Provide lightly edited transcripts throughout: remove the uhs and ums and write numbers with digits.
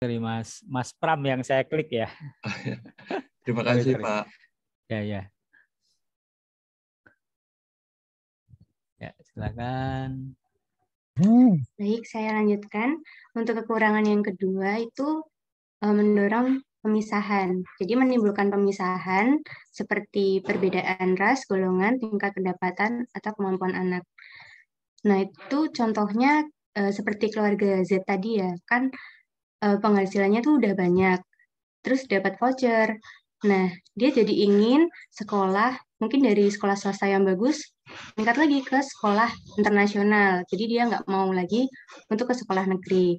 Dari Mas Pram yang saya klik ya. Terima kasih, Sorry. Pak. Ya. Ya, silakan. Baik, saya lanjutkan. Untuk kekurangan yang kedua itu mendorong pemisahan. Jadi menimbulkan pemisahan seperti perbedaan ras, golongan, tingkat pendapatan, atau kemampuan anak. Nah, itu contohnya seperti keluarga Z tadi ya, kan penghasilannya tuh udah banyak, terus dapat voucher. Nah, dia jadi ingin sekolah, mungkin dari sekolah swasta yang bagus, meningkat lagi ke sekolah internasional. Jadi dia nggak mau lagi untuk ke sekolah negeri.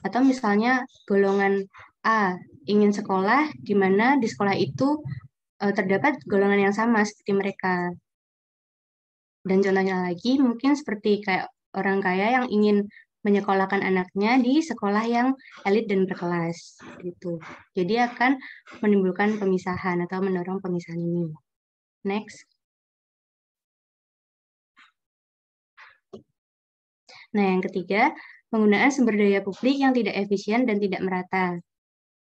Atau misalnya golongan A ingin sekolah di mana di sekolah itu terdapat golongan yang sama seperti mereka. Dan contohnya lagi mungkin seperti kayak orang kaya yang ingin menyekolahkan anaknya di sekolah yang elit dan berkelas gitu. Jadi akan menimbulkan pemisahan atau mendorong pemisahan ini. Next. Nah, yang ketiga, penggunaan sumber daya publik yang tidak efisien dan tidak merata.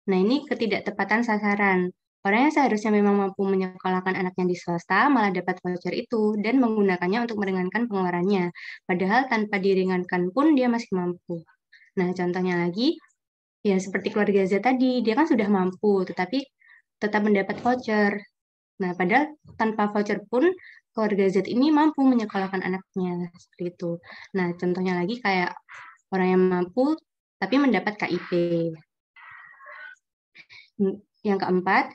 Nah, ini ketidaktepatan sasaran. Orang yang seharusnya memang mampu menyekolahkan anaknya di swasta malah dapat voucher itu dan menggunakannya untuk meringankan pengeluarannya. Padahal tanpa diringankan pun dia masih mampu. Nah, contohnya lagi, ya seperti keluarga Z tadi, dia kan sudah mampu, tetapi tetap mendapat voucher. Nah, padahal tanpa voucher pun keluarga Z ini mampu menyekolahkan anaknya, seperti itu. Nah, contohnya lagi kayak orang yang mampu tapi mendapat KIP. Yang keempat,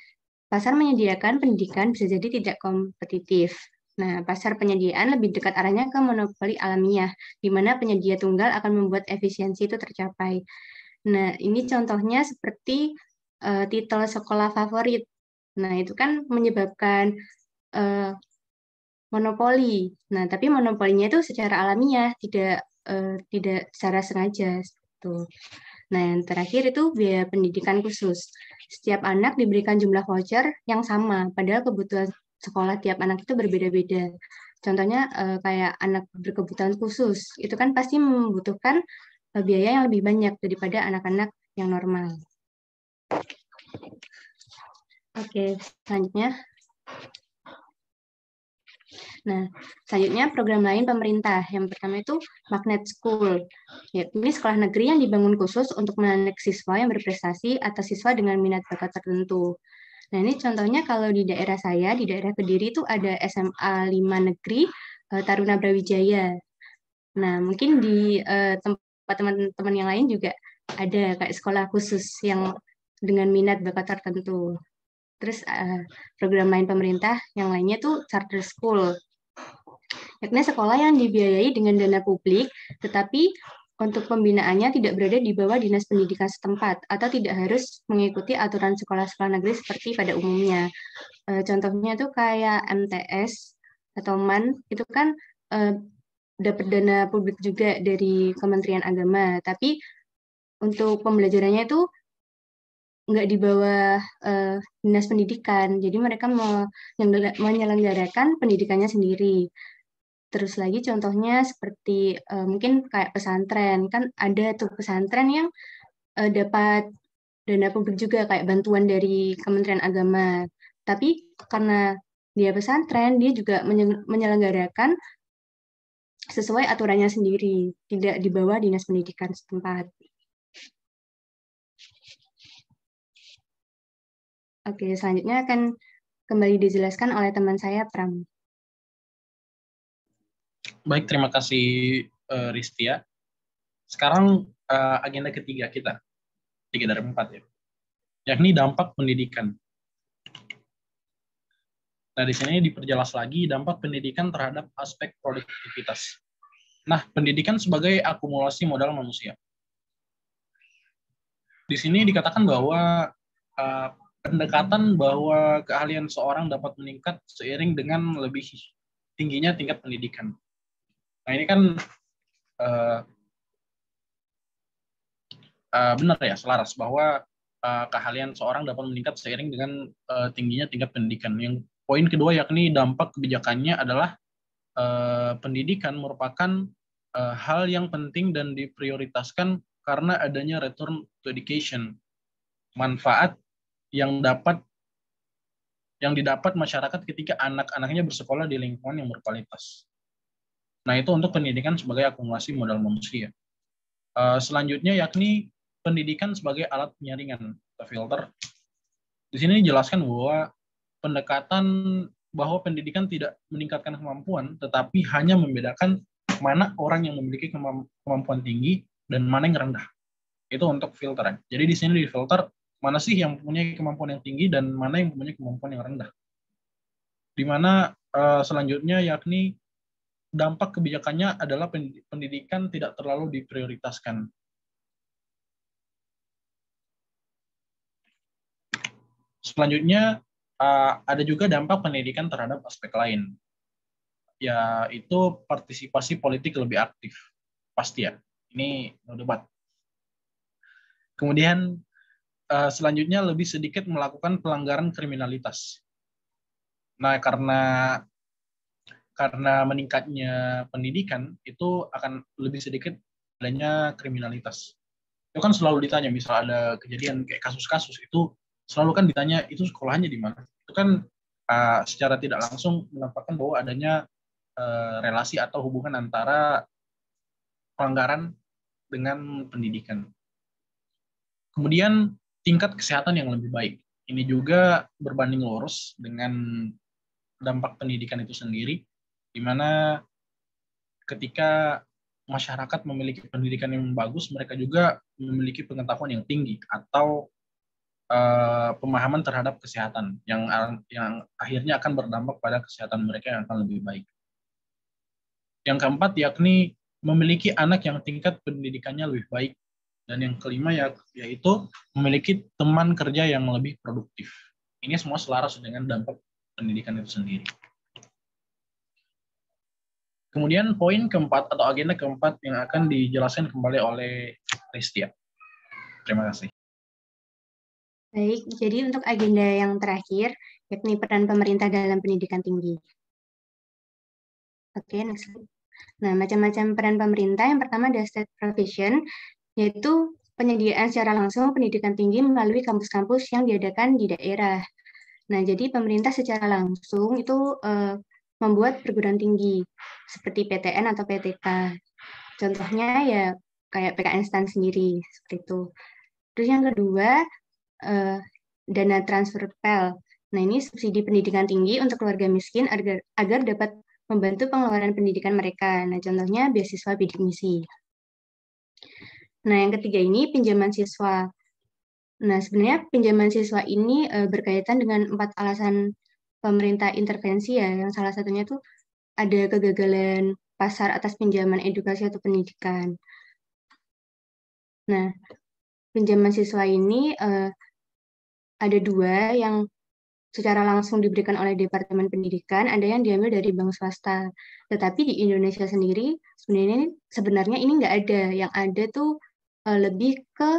pasar menyediakan pendidikan bisa jadi tidak kompetitif. Nah, pasar penyediaan lebih dekat arahnya ke monopoli alamiah, di mana penyedia tunggal akan membuat efisiensi itu tercapai. Nah, ini contohnya seperti titel sekolah favorit. Nah, itu kan menyebabkan monopoli. Nah, tapi monopolinya itu secara alamiah, tidak secara sengaja. Gitu. Nah, yang terakhir itu biaya pendidikan khusus. Setiap anak diberikan jumlah voucher yang sama, padahal kebutuhan sekolah tiap anak itu berbeda-beda. Contohnya kayak anak berkebutuhan khusus, itu kan pasti membutuhkan biaya yang lebih banyak daripada anak-anak yang normal. Oke, selanjutnya. Nah, selanjutnya program lain pemerintah. Yang pertama itu Magnet School. Ya, ini sekolah negeri yang dibangun khusus untuk menarik siswa yang berprestasi atau siswa dengan minat bakat tertentu. Nah, ini contohnya kalau di daerah saya, di daerah Kediri itu ada SMA 5 Negeri Taruna Brawijaya. Nah, mungkin di tempat teman-teman yang lain juga ada kayak sekolah khusus yang dengan minat bakat tertentu. Terus program lain pemerintah yang lainnya tuh charter school. Yakni sekolah yang dibiayai dengan dana publik, tetapi untuk pembinaannya tidak berada di bawah dinas pendidikan setempat atau tidak harus mengikuti aturan sekolah-sekolah negeri seperti pada umumnya. Contohnya tuh kayak MTS atau MAN, itu kan dapat dana publik juga dari Kementerian Agama, tapi untuk pembelajarannya itu nggak di bawah dinas pendidikan, jadi mereka menyelenggarakan pendidikannya sendiri. Terus lagi contohnya seperti mungkin kayak pesantren, kan ada tuh pesantren yang dapat dana publik juga kayak bantuan dari Kementerian Agama. Tapi karena dia pesantren, dia juga menyelenggarakan sesuai aturannya sendiri, tidak di bawah dinas pendidikan setempat. Oke, selanjutnya akan kembali dijelaskan oleh teman saya, Pram. Baik, terima kasih Ristia. Sekarang agenda ketiga kita, 3 dari 4 ya, yakni dampak pendidikan. Nah, di sini diperjelas lagi dampak pendidikan terhadap aspek produktivitas. Nah, pendidikan sebagai akumulasi modal manusia. Di sini dikatakan bahwa pendekatan bahwa keahlian seorang dapat meningkat seiring dengan lebih tingginya tingkat pendidikan. Nah, ini kan benar ya, selaras bahwa keahlian seorang dapat meningkat seiring dengan tingginya tingkat pendidikan. Yang poin kedua yakni dampak kebijakannya adalah pendidikan merupakan hal yang penting dan diprioritaskan karena adanya return to education manfaat yang didapat masyarakat ketika anak-anaknya bersekolah di lingkungan yang berkualitas. Nah, itu untuk pendidikan sebagai akumulasi modal manusia. Selanjutnya yakni pendidikan sebagai alat penyaringan atau filter. Di sini dijelaskan bahwa pendekatan bahwa pendidikan tidak meningkatkan kemampuan, tetapi hanya membedakan mana orang yang memiliki kemampuan tinggi dan mana yang rendah. Itu untuk filter. Jadi di sini difilter mana sih yang mempunyai kemampuan yang tinggi dan mana yang mempunyai kemampuan yang rendah. Di mana selanjutnya yakni dampak kebijakannya adalah pendidikan tidak terlalu diprioritaskan. Selanjutnya ada juga dampak pendidikan terhadap aspek lain, yaitu partisipasi politik lebih aktif. Pasti ya, ini no debat. Kemudian selanjutnya lebih sedikit melakukan pelanggaran kriminalitas. Nah, karena meningkatnya pendidikan itu akan lebih sedikit adanya kriminalitas. Itu kan selalu ditanya, misal ada kejadian kayak kasus-kasus itu selalu kan ditanya itu sekolahnya di mana. Itu kan secara tidak langsung menampakkan bahwa adanya relasi atau hubungan antara pelanggaran dengan pendidikan. Kemudian tingkat kesehatan yang lebih baik. Ini juga berbanding lurus dengan dampak pendidikan itu sendiri, di mana ketika masyarakat memiliki pendidikan yang bagus, mereka juga memiliki pengetahuan yang tinggi atau pemahaman terhadap kesehatan yang akhirnya akan berdampak pada kesehatan mereka yang akan lebih baik. Yang keempat yakni memiliki anak yang tingkat pendidikannya lebih baik. Dan yang kelima yaitu memiliki teman kerja yang lebih produktif. Ini semua selaras dengan dampak pendidikan itu sendiri. Kemudian poin keempat atau agenda keempat yang akan dijelaskan kembali oleh Ristia. Terima kasih. Baik, jadi untuk agenda yang terakhir, yakni peran pemerintah dalam pendidikan tinggi. Oke, next. Nah, macam-macam peran pemerintah. Yang pertama ada state provision, yaitu penyediaan secara langsung pendidikan tinggi melalui kampus-kampus yang diadakan di daerah. Nah, jadi pemerintah secara langsung itu membuat perguruan tinggi, seperti PTN atau PTK. Contohnya ya kayak PKN STAN sendiri, seperti itu. Terus yang kedua, dana transfer PEL. Nah, ini subsidi pendidikan tinggi untuk keluarga miskin agar dapat membantu pengeluaran pendidikan mereka. Nah, contohnya beasiswa bidik misi. Nah, yang ketiga ini pinjaman siswa. Nah, sebenarnya pinjaman siswa ini berkaitan dengan 4 alasan pemerintah intervensi ya. Yang salah satunya itu ada kegagalan pasar atas pinjaman edukasi atau pendidikan. Nah, pinjaman siswa ini ada 2 yang secara langsung diberikan oleh Departemen Pendidikan, ada yang diambil dari bank swasta. Tetapi di Indonesia sendiri sebenarnya ini nggak ada. Yang ada tuh lebih ke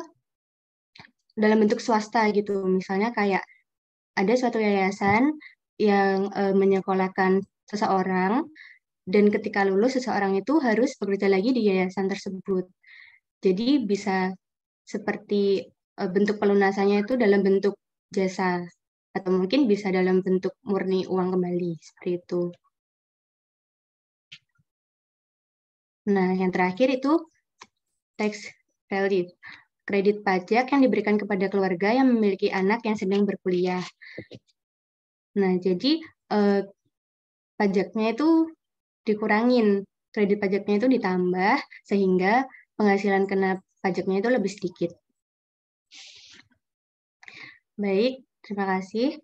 dalam bentuk swasta gitu. Misalnya kayak ada suatu yayasan yang menyekolahkan seseorang dan ketika lulus seseorang itu harus bekerja lagi di yayasan tersebut. Jadi bisa seperti bentuk pelunasannya itu dalam bentuk jasa atau mungkin bisa dalam bentuk murni uang kembali seperti itu. Nah, yang terakhir itu tax relief, kredit pajak yang diberikan kepada keluarga yang memiliki anak yang sedang berkuliah. Nah, jadi pajaknya itu dikurangin, kredit pajaknya itu ditambah sehingga penghasilan kena pajaknya itu lebih sedikit. Baik, terima kasih.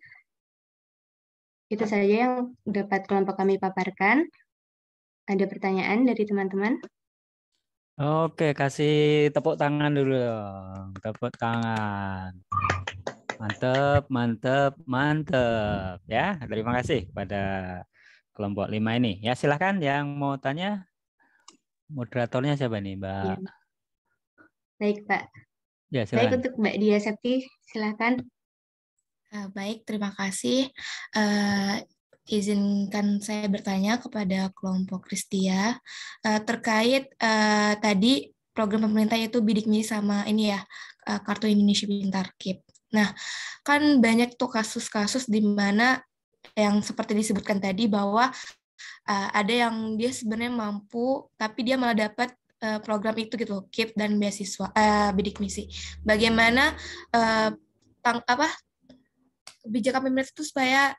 Itu saja yang dapat kelompok kami paparkan. Ada pertanyaan dari teman-teman? Oke, kasih tepuk tangan dulu dong. Tepuk tangan. Mantap, mantap, mantap. Ya, terima kasih pada kelompok 5 ini. Ya, silahkan yang mau tanya. Moderatornya siapa nih, Mbak? Ya. Baik, Pak. Ya, silakan. Baik, untuk Mbak Dia Septi, silahkan. Baik, terima kasih. Izinkan saya bertanya kepada kelompok Ristia terkait tadi program pemerintah itu bidik misi sama ini ya, Kartu Indonesia Pintar KIP. Nah, kan banyak tuh kasus-kasus di mana yang seperti disebutkan tadi bahwa ada yang dia sebenarnya mampu tapi dia malah dapat program itu gitu, KIP dan beasiswa bidik misi. Bagaimana kebijakan pemerintah itu supaya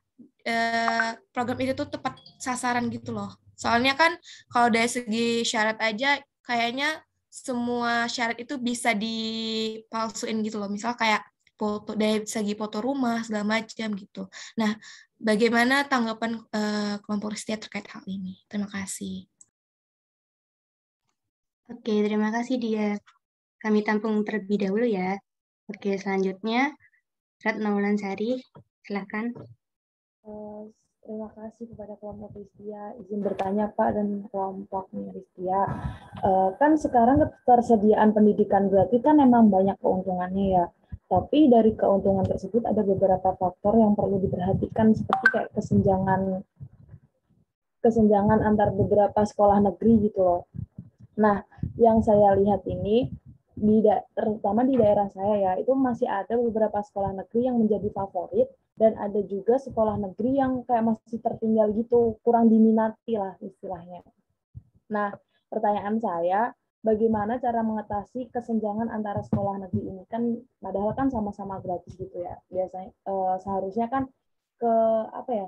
program itu tuh tepat sasaran gitu loh. Soalnya kan kalau dari segi syarat aja kayaknya semua syarat itu bisa dipalsuin gitu loh. Misal kayak foto dari segi foto rumah segala macam gitu. Nah, bagaimana tanggapan kelompok Ristia terkait hal ini? Terima kasih. Oke, terima kasih dia. Kami tampung terlebih dahulu ya. Oke, selanjutnya Ratna Wulansari, silakan. Terima kasih kepada kelompok Ristia. Izin bertanya Pak dan kelompoknya Ristia. Kan sekarang ketersediaan pendidikan gratis kan memang banyak keuntungannya ya. Tapi dari keuntungan tersebut ada beberapa faktor yang perlu diperhatikan seperti kayak kesenjangan antar beberapa sekolah negeri gitu loh. Nah, yang saya lihat ini terutama di daerah saya ya, itu masih ada beberapa sekolah negeri yang menjadi favorit dan ada juga sekolah negeri yang kayak masih tertinggal gitu, kurang diminati lah istilahnya. Nah, pertanyaan saya, bagaimana cara mengatasi kesenjangan antara sekolah negeri ini? Kan padahal kan sama-sama gratis gitu ya. Biasanya seharusnya kan ke apa ya?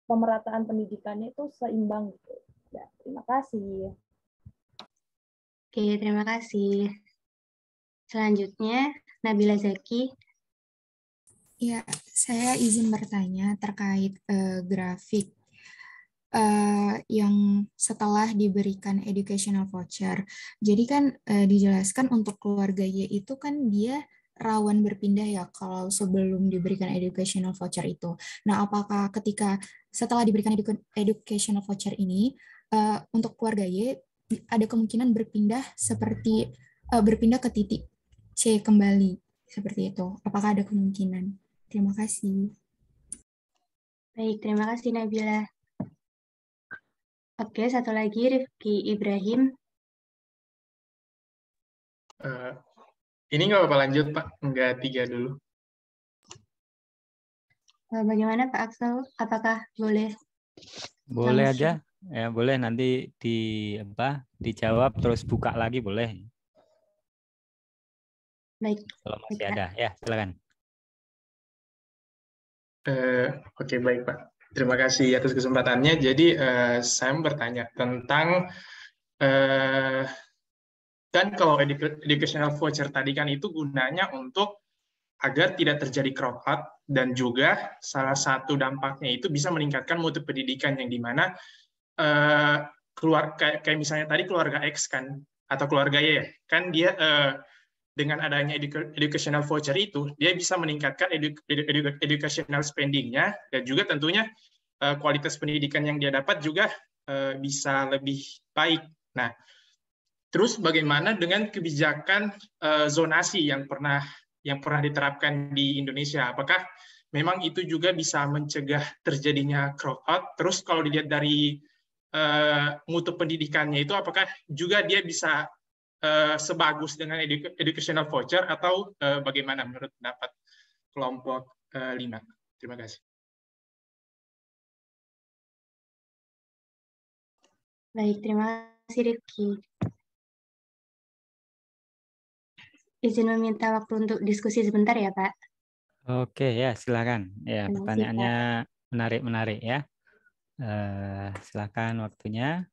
Pemerataan pendidikannya itu seimbang gitu. Ya, terima kasih. Oke, terima kasih. Selanjutnya, Nabila Zaki. Ya, saya izin bertanya terkait grafik yang setelah diberikan educational voucher. Jadi kan dijelaskan untuk keluarga Y itu kan dia rawan berpindah ya kalau sebelum diberikan educational voucher itu. Nah, apakah ketika setelah diberikan educational voucher ini untuk keluarga Y ada kemungkinan berpindah ke titik C kembali seperti itu? Apakah ada kemungkinan? Terima kasih. Baik, terima kasih Nabila. Oke, satu lagi Rifki Ibrahim. Ini nggak apa-apa lanjut Pak, nggak 3 dulu. Bagaimana Pak Axel? Apakah boleh? Boleh langsung? aja, ya boleh nanti dijawab terus buka lagi boleh. Baik. Kalau masih Pak. ada, ya silakan. Oke, baik Pak. Terima kasih atas kesempatannya. Jadi saya mau bertanya tentang kan kalau educational voucher tadi kan itu gunanya untuk agar tidak terjadi crowd out dan juga salah satu dampaknya itu bisa meningkatkan mutu pendidikan yang dimana kayak misalnya tadi keluarga X kan atau keluarga Y kan dia dengan adanya educational voucher itu dia bisa meningkatkan educational spending-nya dan juga tentunya kualitas pendidikan yang dia dapat juga bisa lebih baik. Nah, terus bagaimana dengan kebijakan zonasi yang pernah diterapkan di Indonesia? Apakah memang itu juga bisa mencegah terjadinya crowd out? Terus kalau dilihat dari mutu pendidikannya itu, apakah juga dia bisa sebagus dengan educational voucher atau bagaimana menurut pendapat kelompok 5? Terima kasih. Baik, terima kasih Rifki. Izin meminta waktu untuk diskusi sebentar ya Pak. Oke ya silakan. Ya Terima kasih, pertanyaannya menarik ya. Silakan waktunya.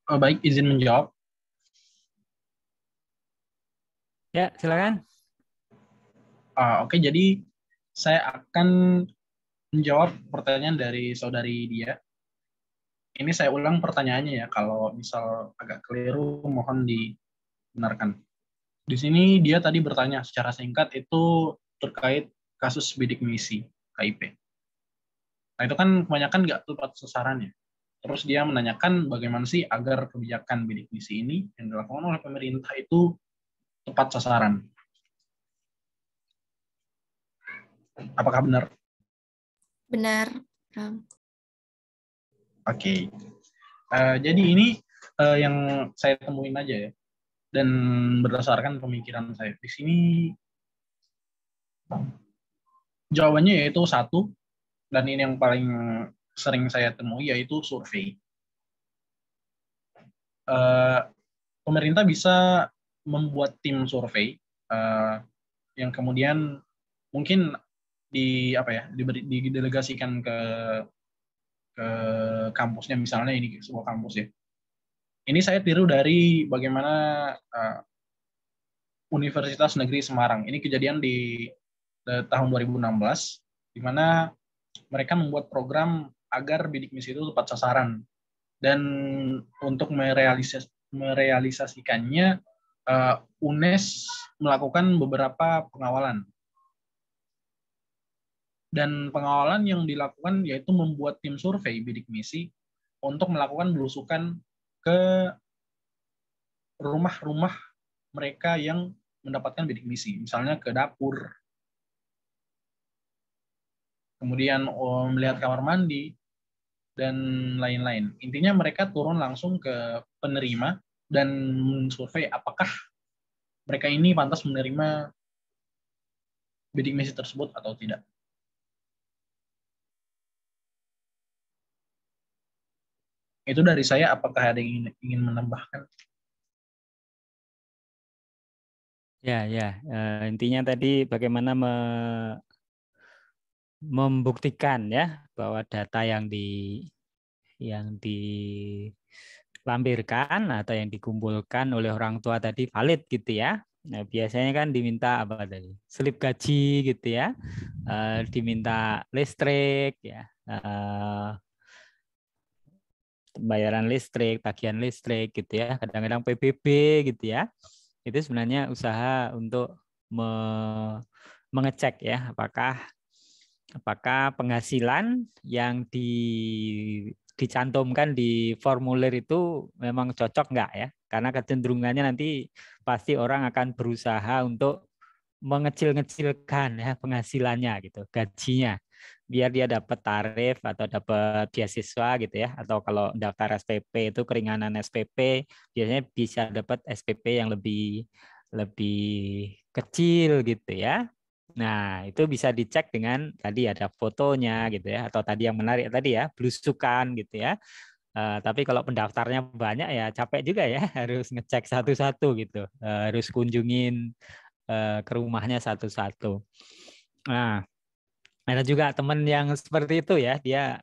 Baik, izin menjawab. Ya, silakan. Oke, jadi saya akan menjawab pertanyaan dari saudari dia. Ini saya ulang pertanyaannya ya, kalau misal agak keliru mohon dibenarkan. Di sini dia tadi bertanya secara singkat itu terkait kasus bidik misi KIP. Nah itu kan kebanyakan nggak tepat sasarannya. Terus dia menanyakan bagaimana sih agar kebijakan bidik misi ini yang dilakukan oleh pemerintah itu tepat sasaran. Apakah benar? Benar. Oke. Jadi ini yang saya temuin aja ya. Dan berdasarkan pemikiran saya di sini jawabannya yaitu satu, dan ini yang paling sering saya temui yaitu survei. Pemerintah bisa membuat tim survei yang kemudian mungkin didelegasikan ke kampusnya, misalnya ini sebuah kampus ya. Ini saya tiru dari bagaimana Universitas Negeri Semarang. Ini kejadian di tahun 2016, di mana mereka membuat program agar bidik misi itu tepat sasaran. Dan untuk merealisasikannya, UNES melakukan beberapa pengawalan. Dan pengawalan yang dilakukan yaitu membuat tim survei bidik misi untuk melakukan belusukan ke rumah-rumah mereka yang mendapatkan bidik misi, misalnya ke dapur, kemudian melihat kamar mandi, dan lain-lain. Intinya mereka turun langsung ke penerima dan survei apakah mereka ini pantas menerima bidik misi tersebut atau tidak. Itu dari saya, apakah ada yang ingin menambahkan? Ya, intinya tadi bagaimana membuktikan ya bahwa data yang dilampirkan atau yang dikumpulkan oleh orang tua tadi valid gitu ya. Nah, biasanya kan diminta apa tadi? Slip gaji gitu ya. Diminta listrik ya. Pembayaran listrik, tagihan listrik gitu ya. Kadang-kadang PBB gitu ya. Itu sebenarnya usaha untuk mengecek ya apakah penghasilan yang dicantumkan di formulir itu memang cocok nggak ya? Karena kecenderungannya nanti pasti orang akan berusaha untuk mengecil-ngecilkan ya penghasilannya gitu, gajinya, biar dia dapat tarif atau dapat beasiswa gitu ya, atau kalau daftar SPP itu keringanan SPP biasanya bisa dapat SPP yang lebih kecil gitu ya. Nah, itu bisa dicek dengan tadi ada fotonya gitu ya, atau tadi yang menarik tadi ya, belusukan gitu ya. Tapi kalau pendaftarnya banyak ya capek juga ya, harus ngecek satu-satu gitu, harus kunjungin ke rumahnya satu-satu. Nah, ada juga teman yang seperti itu ya, dia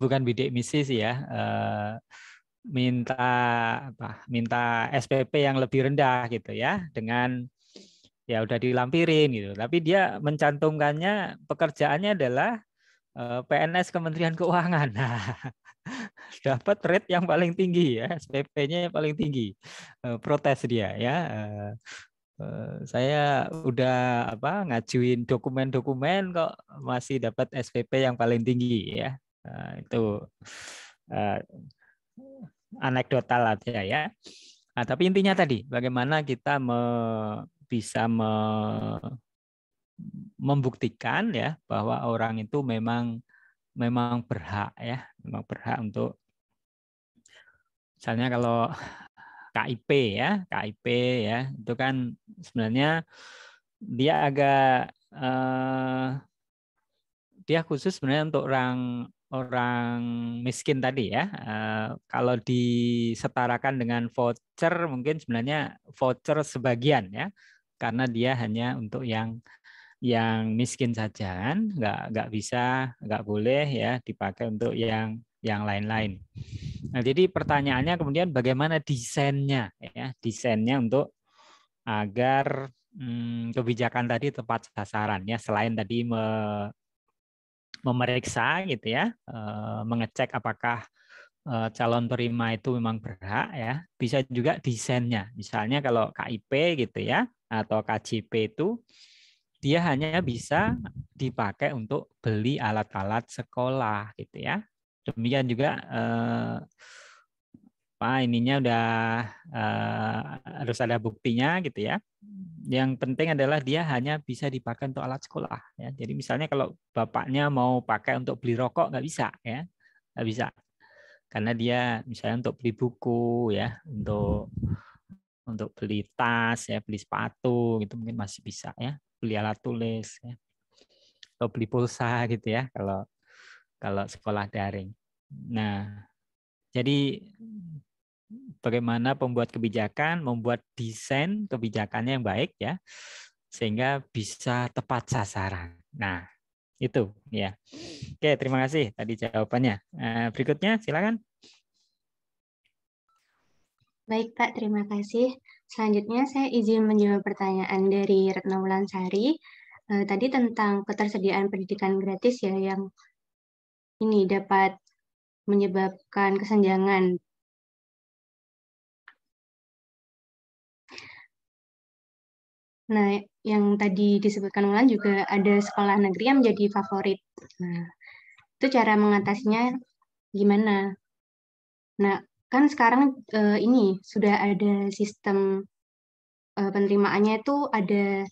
bukan bidik misi sih ya, minta SPP yang lebih rendah gitu ya, dengan ya udah dilampirin gitu. Tapi dia mencantumkannya pekerjaannya adalah PNS Kementerian Keuangan. Nah, dapat rate yang paling tinggi ya, SPP-nya yang paling tinggi. Protes dia ya. Saya udah ngajuin dokumen-dokumen kok masih dapat SPP yang paling tinggi ya. Itu anekdotal aja ya. Nah, tapi intinya tadi bagaimana kita bisa membuktikan ya bahwa orang itu memang berhak ya, memang berhak untuk, misalnya kalau KIP ya, itu kan sebenarnya dia agak dia khusus sebenarnya untuk orang miskin tadi ya. Kalau disetarakan dengan voucher mungkin sebenarnya voucher sebagian ya, karena dia hanya untuk yang miskin saja kan, nggak boleh ya dipakai untuk yang yang lain-lain. Nah, jadi pertanyaannya kemudian bagaimana desainnya, ya, desainnya untuk agar kebijakan tadi tepat sasaran, ya, selain tadi memeriksa gitu ya, mengecek apakah calon penerima itu memang berhak, ya, bisa juga desainnya. Misalnya kalau KIP gitu ya atau KJP itu dia hanya bisa dipakai untuk beli alat-alat sekolah gitu ya. Demikian juga ininya udah harus ada buktinya gitu ya. Yang penting adalah dia hanya bisa dipakai untuk alat sekolah ya. Jadi misalnya kalau bapaknya mau pakai untuk beli rokok nggak bisa ya, nggak bisa karena dia misalnya untuk beli buku ya, untuk beli tas ya, beli sepatu gitu mungkin masih bisa ya, beli alat tulis ya, atau beli pulsa gitu ya kalau sekolah daring. Nah, jadi bagaimana pembuat kebijakan membuat desain kebijakannya yang baik ya, sehingga bisa tepat sasaran. Nah, itu ya. Oke, terima kasih tadi jawabannya. Berikutnya silakan. Baik Pak, terima kasih. Selanjutnya saya izin menjawab pertanyaan dari Retno Wulansari. Tadi tentang ketersediaan pendidikan gratis ya yang ini dapat menyebabkan kesenjangan. Nah, yang tadi disebutkan Wulan juga ada sekolah negeri yang menjadi favorit. Nah, itu cara mengatasinya gimana? Nah, kan sekarang ini sudah ada sistem penerimaannya itu ada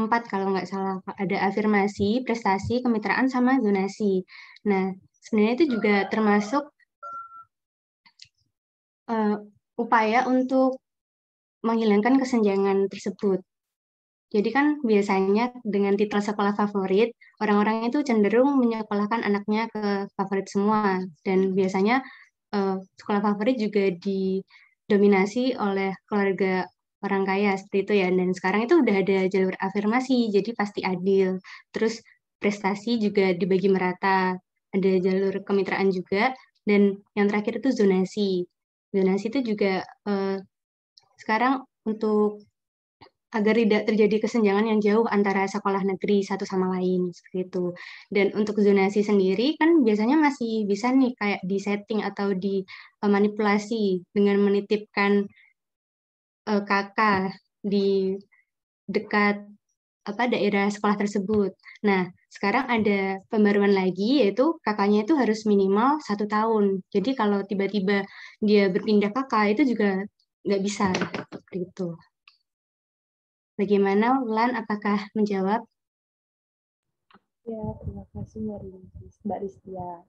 4 kalau nggak salah. Ada afirmasi, prestasi, kemitraan, sama zonasi. Nah, sebenarnya itu juga termasuk upaya untuk menghilangkan kesenjangan tersebut. Jadi kan biasanya dengan titel sekolah favorit, orang-orang itu cenderung menyekolahkan anaknya ke favorit semua. Dan biasanya sekolah favorit juga didominasi oleh keluarga orang kaya seperti itu ya. Dan sekarang itu udah ada jalur afirmasi, jadi pasti adil. Terus prestasi juga dibagi merata, ada jalur kemitraan juga. Dan yang terakhir itu zonasi. Zonasi itu juga sekarang untuk agar tidak terjadi kesenjangan yang jauh antara sekolah negeri satu sama lain seperti itu. Dan untuk zonasi sendiri kan biasanya masih bisa nih kayak di setting atau di manipulasi dengan menitipkan kakak di dekat daerah sekolah tersebut. Nah, sekarang ada pembaruan lagi yaitu kakaknya itu harus minimal 1 tahun. Jadi kalau tiba-tiba dia berpindah kakak itu juga nggak bisa seperti itu. Bagaimana, Wulan? Apakah menjawab? Ya, terima kasih Mbak Ristia.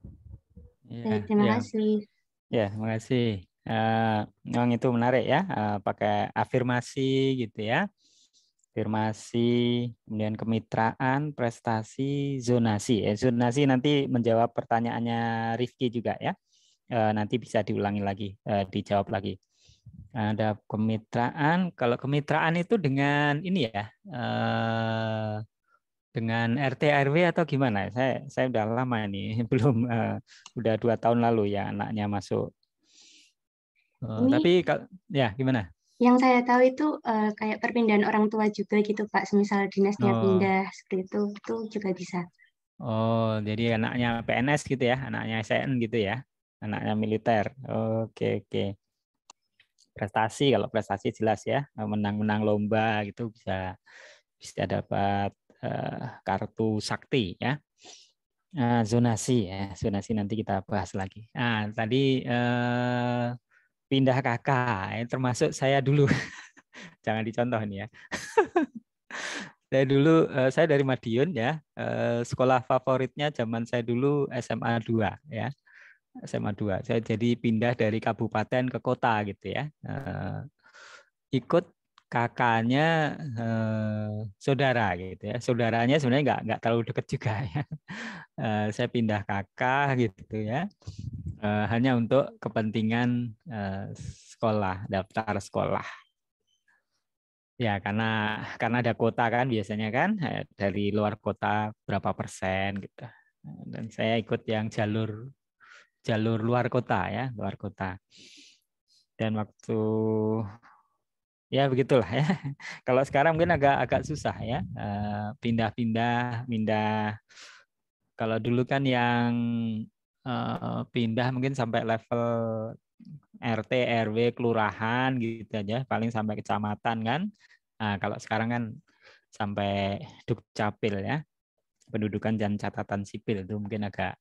Baik, terima kasih. Ya, terima kasih. Memang itu menarik ya, pakai afirmasi gitu ya. Afirmasi, kemudian kemitraan, prestasi, zonasi. Zonasi nanti menjawab pertanyaannya Rifki juga ya. Nanti bisa diulangi lagi, dijawab lagi. Ada kemitraan. Kalau kemitraan itu dengan ini ya, dengan RT RW atau gimana? Saya udah lama ini, belum udah 2 tahun lalu ya anaknya masuk. Tapi ya gimana? Yang saya tahu itu kayak perpindahan orang tua juga gitu Pak. Semisal dinasnya pindah seperti itu juga bisa. Oh, jadi anaknya PNS gitu ya, anaknya SN gitu ya, anaknya militer. Oke. Prestasi, kalau prestasi jelas ya, menang lomba gitu bisa dapat kartu sakti ya. Zonasi ya, zonasi nanti kita bahas lagi. Tadi pindah kakak, termasuk saya dulu. Jangan dicontoh nih ya. Saya dari Madiun ya. Sekolah favoritnya zaman saya dulu SMA 2 ya. SMA 2. Saya jadi pindah dari kabupaten ke kota gitu ya. Ikut kakaknya saudara gitu ya. Saudaranya sebenarnya nggak terlalu dekat juga ya. Saya pindah kakak gitu ya. Hanya untuk kepentingan sekolah, daftar sekolah. Ya, karena ada kota kan biasanya kan dari luar kota berapa persen gitu. Dan saya ikut yang jalur jalur luar kota ya, luar kota. Dan waktu ya begitulah ya. Kalau sekarang mungkin agak susah ya, pindah. Kalau dulu kan yang pindah mungkin sampai level RT, RW, kelurahan gitu aja, paling sampai kecamatan kan. Nah, kalau sekarang kan sampai Dukcapil ya, pendudukan dan catatan sipil itu mungkin agak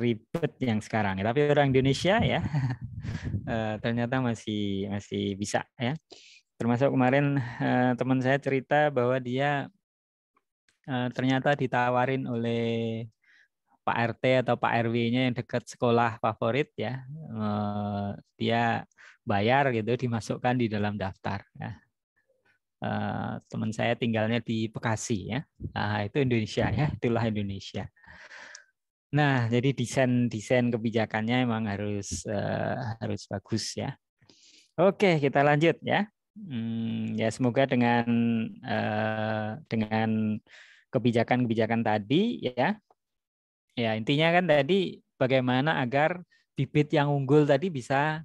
ribet yang sekarang. Tapi orang Indonesia ya ternyata masih bisa ya. Termasuk kemarin teman saya cerita bahwa dia ternyata ditawarin oleh Pak RT atau Pak RW-nya yang dekat sekolah favorit ya, dia bayar gitu, dimasukkan di dalam daftar. Ya. Teman saya tinggalnya di Bekasi ya, nah, itu Indonesia ya, itulah Indonesia. Nah, jadi desain kebijakannya memang harus bagus ya. Oke, kita lanjut ya. Ya semoga dengan kebijakan-kebijakan tadi ya. Ya, intinya kan tadi bagaimana agar bibit yang unggul tadi bisa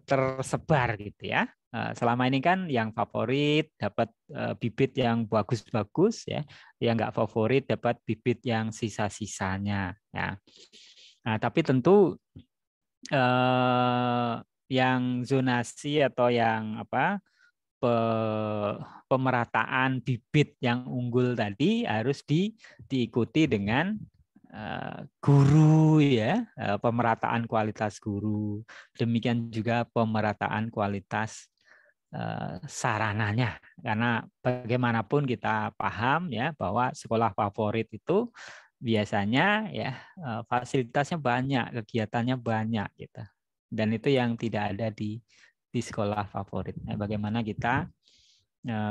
tersebar gitu ya. Selama ini kan yang favorit dapat bibit yang bagus-bagus ya, yang nggak favorit dapat bibit yang sisa-sisanya ya. Nah, tapi tentu yang zonasi atau yang pemerataan bibit yang unggul tadi harus diikuti dengan guru ya, pemerataan kualitas guru, demikian juga pemerataan kualitas sarananya, karena bagaimanapun kita paham ya bahwa sekolah favorit itu biasanya ya fasilitasnya banyak, kegiatannya banyak gitu, dan itu yang tidak ada di sekolah favorit. Nah, bagaimana kita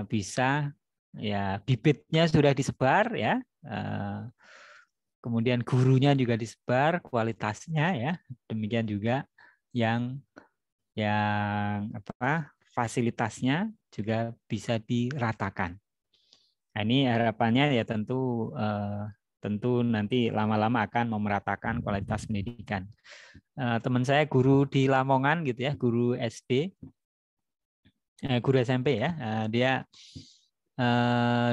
bisa ya bibitnya sudah disebar ya, kemudian gurunya juga disebar kualitasnya ya, demikian juga yang fasilitasnya juga bisa diratakan. Nah, ini harapannya ya tentu nanti lama-lama akan memeratakan kualitas pendidikan. Teman saya guru di Lamongan gitu ya, guru SD, guru SMP ya, dia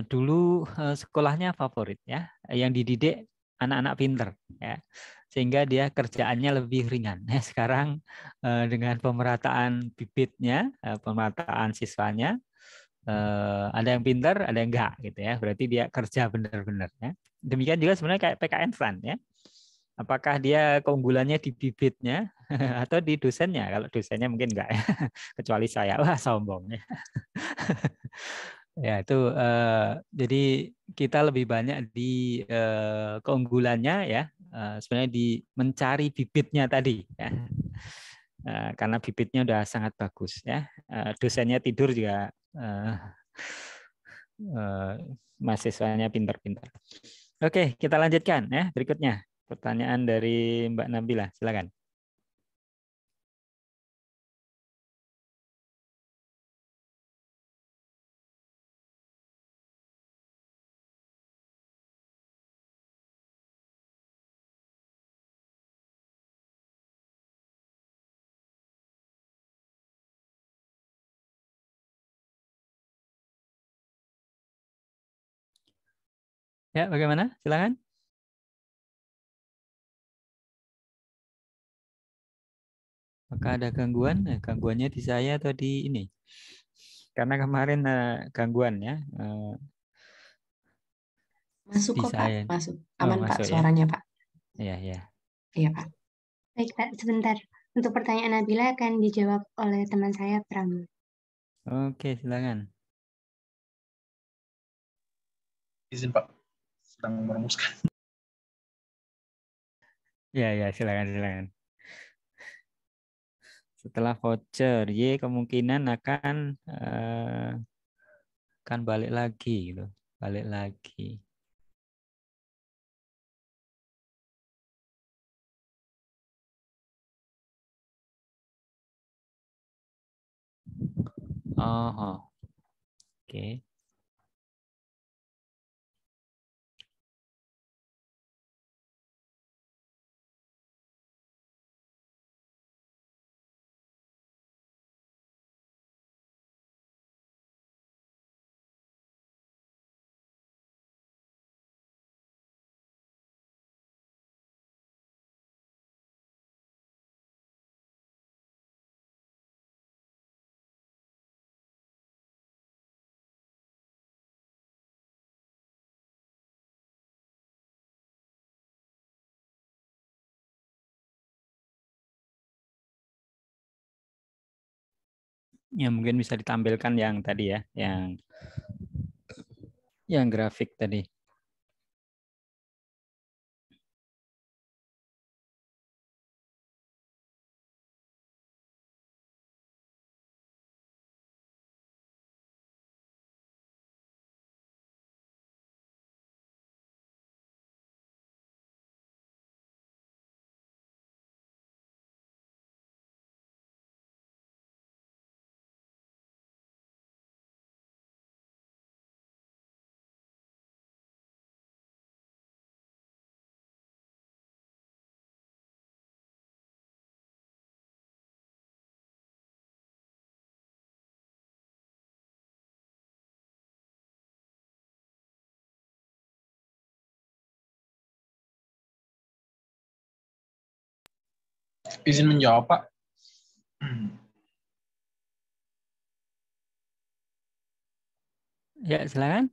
dulu sekolahnya favorit ya, yang dididik anak-anak pinter ya, sehingga dia kerjaannya lebih ringan. Nah, sekarang dengan pemerataan bibitnya, pemerataan siswanya, ada yang pinter, ada yang enggak gitu ya. Berarti dia kerja benar-benar ya. Demikian juga sebenarnya kayak PKN Fund ya. Apakah dia keunggulannya di bibitnya atau di dosennya? Kalau dosennya mungkin enggak ya. Kecuali saya, wah sombong ya. Ya itu jadi kita lebih banyak di keunggulannya ya, sebenarnya di mencari bibitnya tadi ya, karena bibitnya udah sangat bagus ya, dosennya tidur juga mahasiswanya pintar-pintar. Oke, kita lanjutkan ya berikutnya, pertanyaan dari Mbak Nabila, silakan. Ya, bagaimana? Silakan. Apakah ada gangguan? Gangguannya di saya atau di ini? Karena kemarin gangguan ya. Masuk di kok Pak, saya. masuk. Oh, Aman Pak masuk ya. suaranya Pak. Iya, iya. Iya Pak. Baik Pak, sebentar. Untuk pertanyaan Nabila akan dijawab oleh teman saya Pram. Oke, silakan. Izin Pak, sedang merumuskan. Ya, ya, silakan. Setelah voucher, Y kemungkinan akan balik lagi gitu. Balik lagi. Oh, oke. Ya mungkin bisa ditampilkan yang tadi ya, yang grafik tadi. Izin menjawab, Pak. Ya, silakan.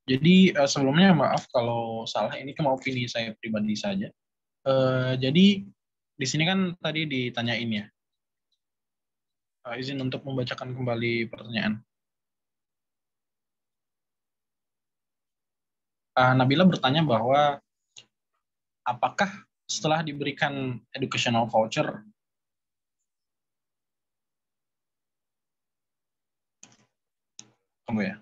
Jadi sebelumnya maaf kalau salah, ini cuma opini saya pribadi saja. Jadi di sini kan tadi ditanyain ya. Izin untuk membacakan kembali pertanyaan. Nabila bertanya bahwa apakah setelah diberikan educational voucher, tunggu ya.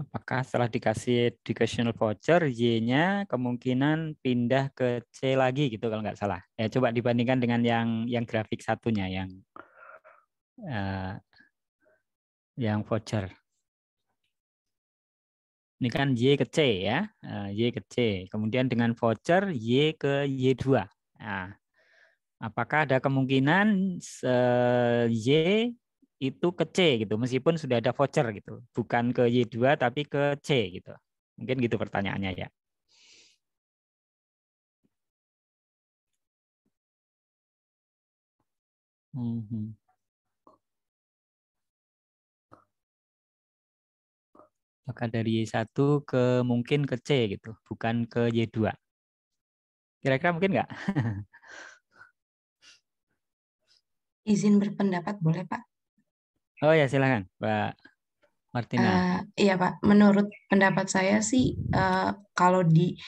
Apakah setelah dikasih educational voucher, Y-nya kemungkinan pindah ke C lagi gitu kalau nggak salah. Ya coba dibandingkan dengan yang grafik satunya, yang voucher. Ini kan Y ke C ya, Y ke C. Kemudian dengan voucher Y ke Y2. Nah, apakah ada kemungkinan Y itu ke C gitu, meskipun sudah ada voucher gitu, bukan ke Y2 tapi ke C gitu. Mungkin gitu pertanyaannya ya. Maka dari Y1 ke mungkin ke C gitu, bukan ke Y2. Kira-kira mungkin nggak? Izin berpendapat boleh, Pak? Oh ya, silakan, Mbak Martina. Iya, Pak. Menurut pendapat saya sih, kalau di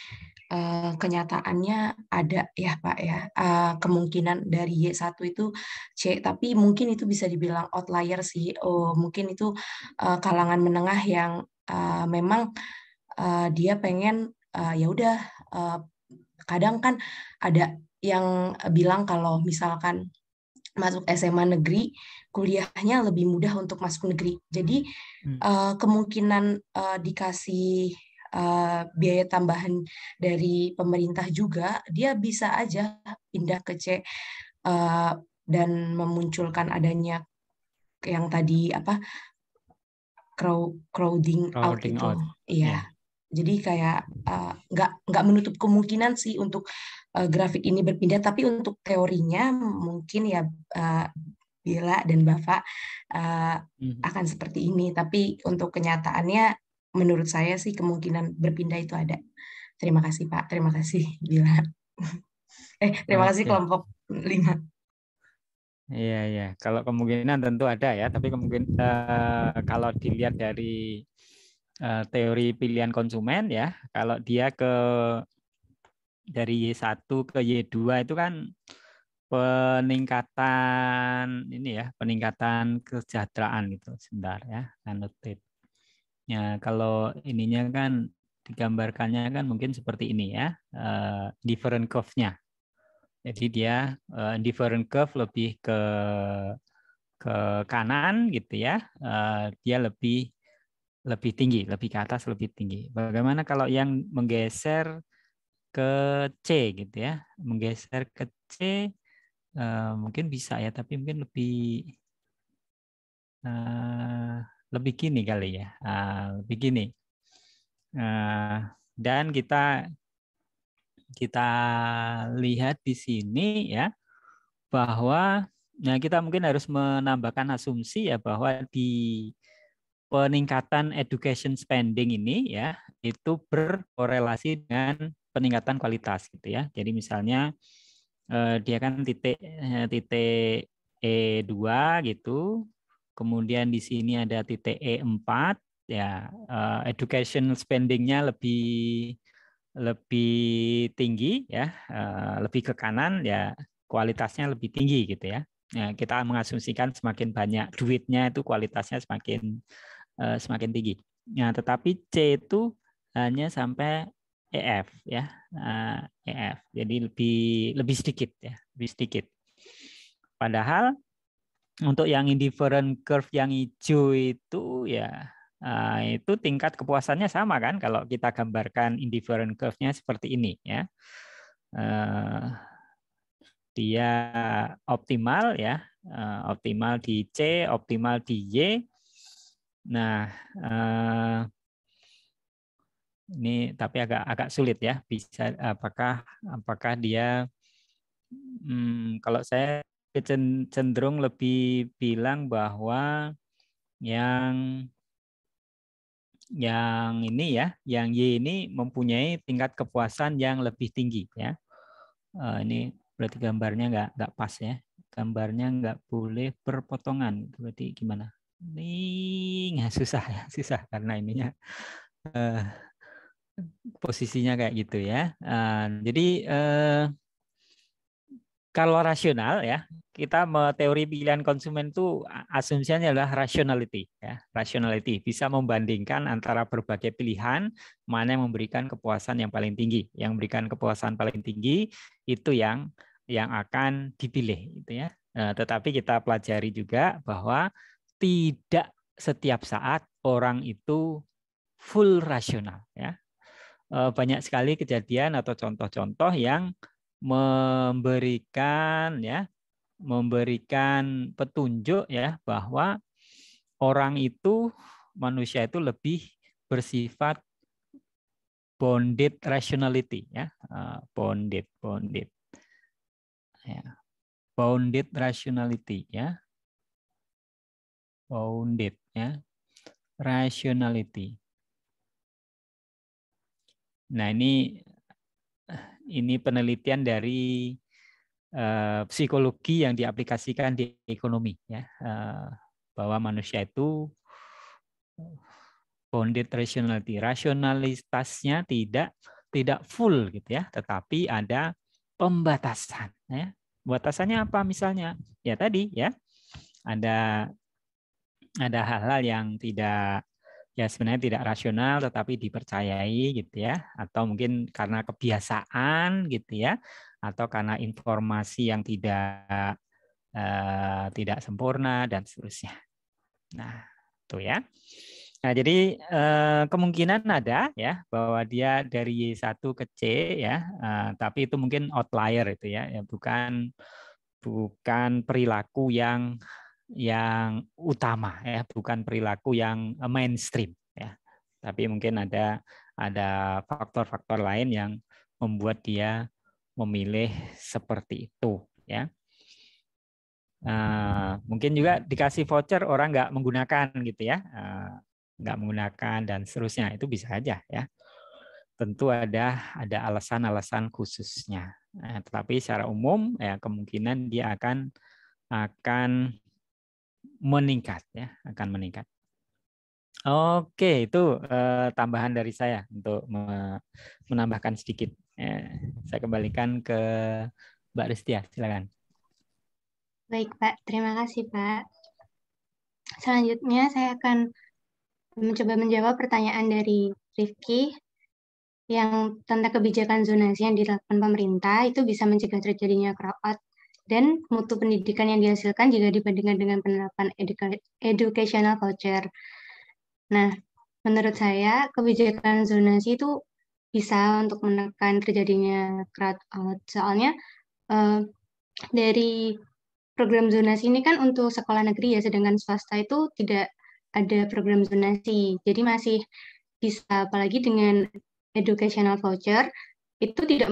kenyataannya ada ya, Pak ya, kemungkinan dari Y1 itu C, tapi mungkin itu bisa dibilang outlier sih. Mungkin itu kalangan menengah yang memang dia pengen ya udah, kadang kan ada yang bilang kalau misalkan masuk SMA negeri, kuliahnya lebih mudah untuk masuk negeri. Jadi kemungkinan dikasih biaya tambahan dari pemerintah juga, dia bisa aja pindah ke C dan memunculkan adanya yang tadi apa, crowding out Crowding itu. out. Iya. Yeah. Jadi kayak nggak menutup kemungkinan sih untuk grafik ini berpindah, tapi untuk teorinya mungkin ya Bila dan Bapak akan seperti ini. Tapi untuk kenyataannya, menurut saya sih kemungkinan berpindah itu ada. Terima kasih Pak, terima kasih Bila. Terima kasih kelompok 5. Iya, iya. Kalau kemungkinan tentu ada ya, tapi kemungkinan kalau dilihat dari teori pilihan konsumen ya, kalau dia dari Y1 ke Y2 itu kan peningkatan kesejahteraan gitu. Sebentar ya, annotate. Ya, kalau ininya kan digambarkannya kan mungkin seperti ini ya, different curve-nya. Jadi dia different curve lebih ke kanan gitu ya, dia lebih tinggi, lebih ke atas, lebih tinggi. Bagaimana kalau yang menggeser ke C gitu ya, menggeser ke C mungkin bisa ya, tapi mungkin lebih gini kali ya, lebih gini. Dan kita lihat di sini ya, bahwa kita mungkin harus menambahkan asumsi ya, bahwa di peningkatan education spending ini ya itu berkorelasi dengan peningkatan kualitas gitu ya. Jadi misalnya dia kan titik E2 gitu. Kemudian di sini ada titik E4 ya, education spending-nya lebih tinggi ya, lebih ke kanan ya, kualitasnya lebih tinggi gitu ya. Nah, kita mengasumsikan semakin banyak duitnya itu kualitasnya semakin tinggi. Nah, tetapi C itu hanya sampai EF ya, EF. Jadi lebih sedikit ya, lebih sedikit. Padahal untuk yang indifferent curve yang hijau itu ya itu tingkat kepuasannya sama kan kalau kita gambarkan indifferent curve-nya seperti ini ya. Dia optimal ya, optimal di C, optimal di Y. Nah, ini tapi agak sulit ya, bisa apakah dia kalau saya cenderung lebih bilang bahwa yang ini ya, yang Y ini mempunyai tingkat kepuasan yang lebih tinggi ya. Ini berarti gambarnya nggak pas ya, gambarnya nggak boleh berpotongan, berarti gimana? Ini susah ya, susah karena ininya posisinya kayak gitu ya. Jadi kalau rasional ya, kita teori pilihan konsumen itu asumsinya adalah rationality ya. Rationality bisa membandingkan antara berbagai pilihan mana yang memberikan kepuasan yang paling tinggi. Yang memberikan kepuasan paling tinggi itu yang akan dipilih gitu ya. Tetapi kita pelajari juga bahwa tidak setiap saat orang itu full rasional ya. Banyak sekali kejadian atau contoh-contoh yang memberikan petunjuk ya bahwa manusia itu lebih bersifat bounded rationality ya, bounded ya, bounded rationality ya, bounded ya, rationality. Nah, ini penelitian dari psikologi yang diaplikasikan di ekonomi ya, bahwa manusia itu bounded rationality, rasionalitasnya tidak full gitu ya, tetapi ada pembatasan ya. Batasannya apa misalnya? Ya tadi ya, ada hal-hal yang sebenarnya tidak rasional tetapi dipercayai gitu ya, atau mungkin karena kebiasaan gitu ya, atau karena informasi yang tidak sempurna dan seterusnya. Nah, itu ya. Nah, jadi kemungkinan ada ya bahwa dia dari Y1 ke C ya, tapi itu mungkin outlier itu ya, bukan perilaku yang utama ya, bukan perilaku yang mainstream ya. Tapi mungkin ada faktor-faktor lain yang membuat dia memilih seperti itu ya. Mungkin juga dikasih voucher orang nggak menggunakan gitu ya, nggak menggunakan dan seterusnya, itu bisa aja ya. Tentu ada alasan-alasan khususnya. Tetapi secara umum ya kemungkinan dia akan meningkat ya, akan meningkat. Oke, itu tambahan dari saya untuk menambahkan sedikit. Saya kembalikan ke Mbak Ristia, silakan. Baik, Pak. Terima kasih, Pak. Selanjutnya saya akan mencoba menjawab pertanyaan dari Rifki yang tentang kebijakan zonasi yang dilakukan pemerintah itu bisa mencegah terjadinya crowd dan mutu pendidikan yang dihasilkan jika dibandingkan dengan penerapan educational voucher. Nah, menurut saya kebijakan zonasi itu bisa untuk menekan terjadinya crowd out. Soalnya dari program zonasi ini kan untuk sekolah negeri ya, sedangkan swasta itu tidak ada program zonasi. Jadi masih bisa, apalagi dengan educational voucher, itu tidak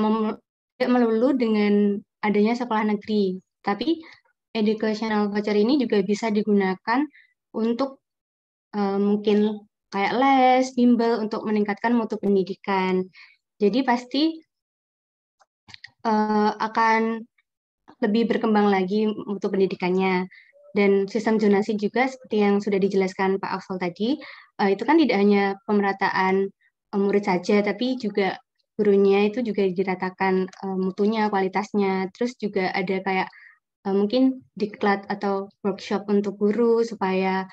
melulu dengan adanya sekolah negeri. Tapi educational voucher ini juga bisa digunakan untuk mungkin kayak les, bimbel untuk meningkatkan mutu pendidikan. Jadi pasti akan lebih berkembang lagi mutu pendidikannya. Dan sistem zonasi juga seperti yang sudah dijelaskan Pak Afzal tadi, itu kan tidak hanya pemerataan murid saja, tapi juga gurunya itu juga diratakan mutunya, kualitasnya. Terus juga ada kayak mungkin diklat atau workshop untuk guru supaya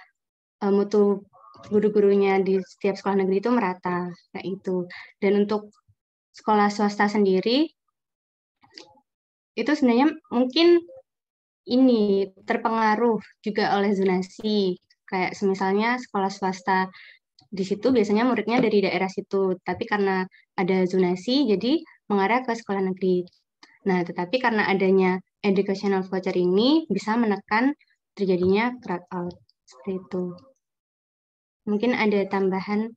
mutu guru-gurunya di setiap sekolah negeri itu merata kayak itu. Dan untuk sekolah swasta sendiri itu sebenarnya mungkin ini terpengaruh juga oleh zonasi. Kayak misalnya sekolah swasta di situ biasanya muridnya dari daerah situ, tapi karena ada zonasi jadi mengarah ke sekolah negeri. Nah, tetapi karena adanya educational voucher ini bisa menekan terjadinya crowd out seperti itu. Mungkin ada tambahan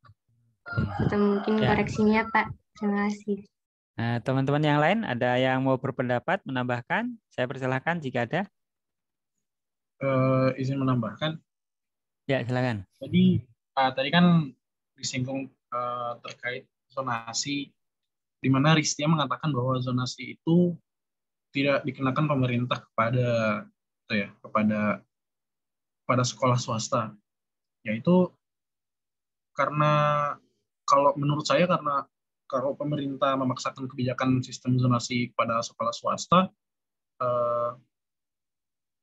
atau mungkin koreksinya, Pak. Terima kasih. Nah, teman-teman yang lain ada yang mau berpendapat, menambahkan? Saya persilahkan jika ada. Izin menambahkan. Ya, silakan. Jadi tadi kan disinggung terkait zonasi, di mana Ristia mengatakan bahwa zonasi itu tidak dikenakan pemerintah kepada sekolah swasta. Yaitu karena kalau menurut saya karena kalau pemerintah memaksakan kebijakan sistem zonasi pada sekolah swasta,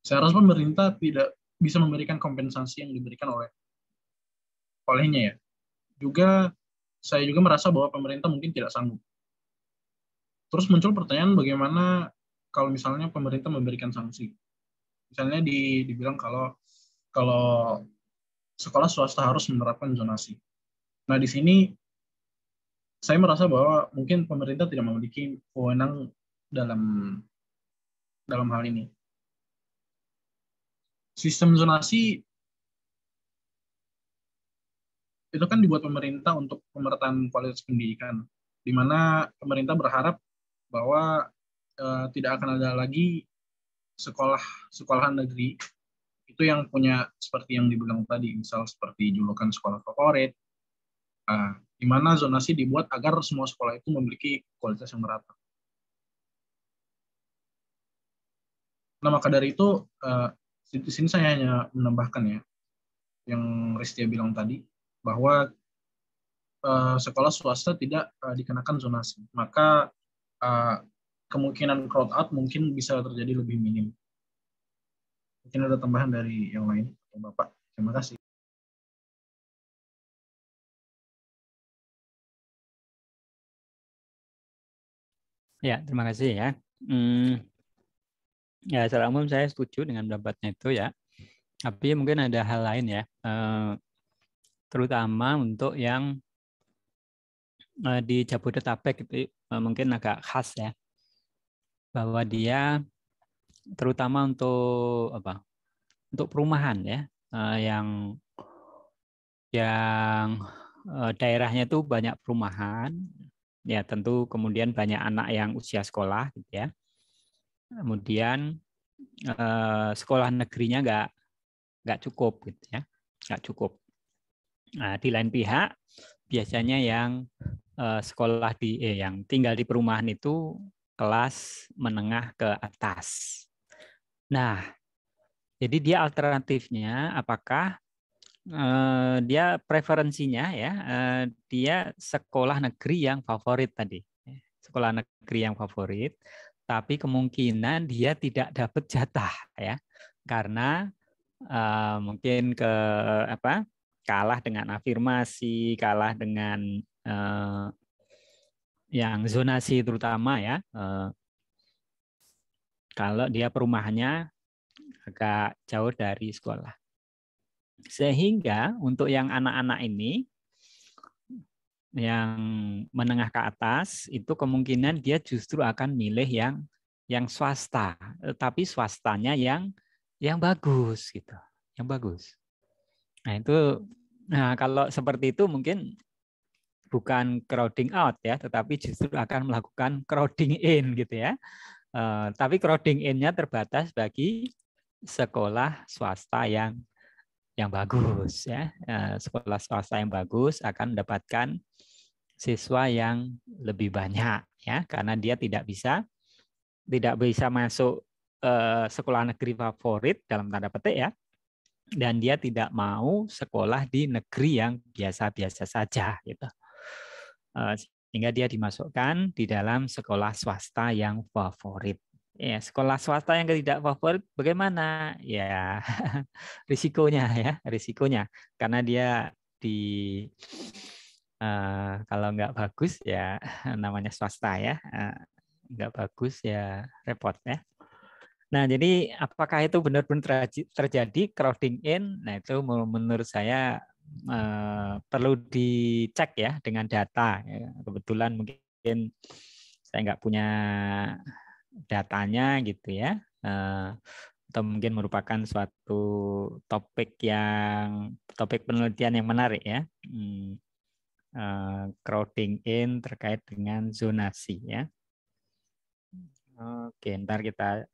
saya rasa pemerintah tidak bisa memberikan kompensasi yang diberikan olehnya ya. Saya juga merasa bahwa pemerintah mungkin tidak sanggup. Terus muncul pertanyaan bagaimana kalau misalnya pemerintah memberikan sanksi. Misalnya dibilang kalau sekolah swasta harus menerapkan zonasi. Nah, di sini saya merasa bahwa mungkin pemerintah tidak memiliki wewenang dalam hal ini. Sistem zonasi itu kan dibuat pemerintah untuk pemerataan kualitas pendidikan, di mana pemerintah berharap bahwa tidak akan ada lagi sekolah negeri itu yang punya seperti yang dibilang tadi, misal seperti julukan sekolah favorit, di mana zonasi dibuat agar semua sekolah itu memiliki kualitas yang merata. Nah, maka dari itu di sini saya hanya menambahkan ya yang Ristia bilang tadi, bahwa sekolah swasta tidak dikenakan zonasi, maka kemungkinan crowd out mungkin bisa terjadi lebih minim. Mungkin ada tambahan dari yang lain, Bapak. Terima kasih. Ya, terima kasih ya. Ya, secara umum saya setuju dengan pendapatnya itu ya. Tapi mungkin ada hal lain ya, terutama untuk yang di Jabodetabek itu mungkin agak khas ya, bahwa dia terutama untuk untuk perumahan ya, yang daerahnya itu banyak perumahan, ya tentu kemudian banyak anak yang usia sekolah gitu ya. Kemudian sekolah negerinya nggak cukup gitu ya, nggak cukup. Nah, di lain pihak biasanya yang sekolah yang tinggal di perumahan itu kelas menengah ke atas. Nah, jadi dia alternatifnya apakah dia preferensinya ya dia sekolah negeri yang favorit tadi, sekolah negeri yang favorit, tapi kemungkinan dia tidak dapat jatah ya karena mungkin kalah dengan afirmasi, kalah dengan yang zonasi terutama ya, kalau dia perumahannya agak jauh dari sekolah. Sehingga untuk yang anak-anak ini yang menengah ke atas itu kemungkinan dia justru akan milih yang swasta, tapi swastanya yang bagus gitu, yang bagus. Nah, kalau seperti itu mungkin bukan crowding out ya, tetapi justru akan melakukan crowding in gitu ya. Tapi crowding in-nya terbatas bagi sekolah swasta yang yang bagus ya. Sekolah swasta yang bagus akan mendapatkan siswa yang lebih banyak ya, karena dia tidak bisa masuk sekolah negeri favorit dalam tanda petik ya, dan dia tidak mau sekolah di negeri yang biasa-biasa saja gitu. Sehingga dia dimasukkan di dalam sekolah swasta yang favorit. Ya, sekolah swasta yang tidak favorit bagaimana? Ya, risikonya karena dia kalau nggak bagus ya namanya swasta ya, nggak bagus ya repot ya. Nah, jadi apakah itu benar-benar terjadi crowding in? Nah, itu menurut saya perlu dicek ya dengan data. Kebetulan mungkin saya nggak punya datanya gitu ya, atau mungkin merupakan suatu topik penelitian yang menarik ya, crowding in terkait dengan zonasi ya. Oke, ntar kita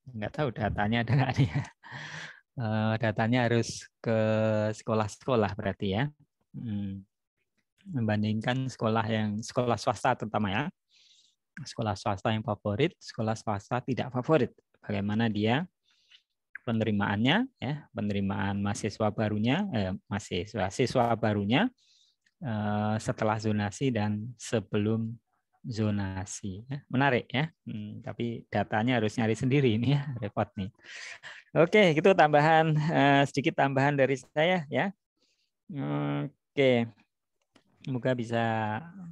nggak tahu datanya ada nggak nih ya. Datanya harus ke sekolah-sekolah berarti ya, membandingkan sekolah swasta terutama ya, sekolah swasta yang favorit, sekolah swasta tidak favorit, bagaimana dia penerimaannya ya, penerimaan siswa barunya setelah zonasi dan sebelum zonasi ya. Menarik ya, tapi datanya harus nyari sendiri ini ya, repot nih. Oke, itu sedikit tambahan dari saya ya. Oke, semoga bisa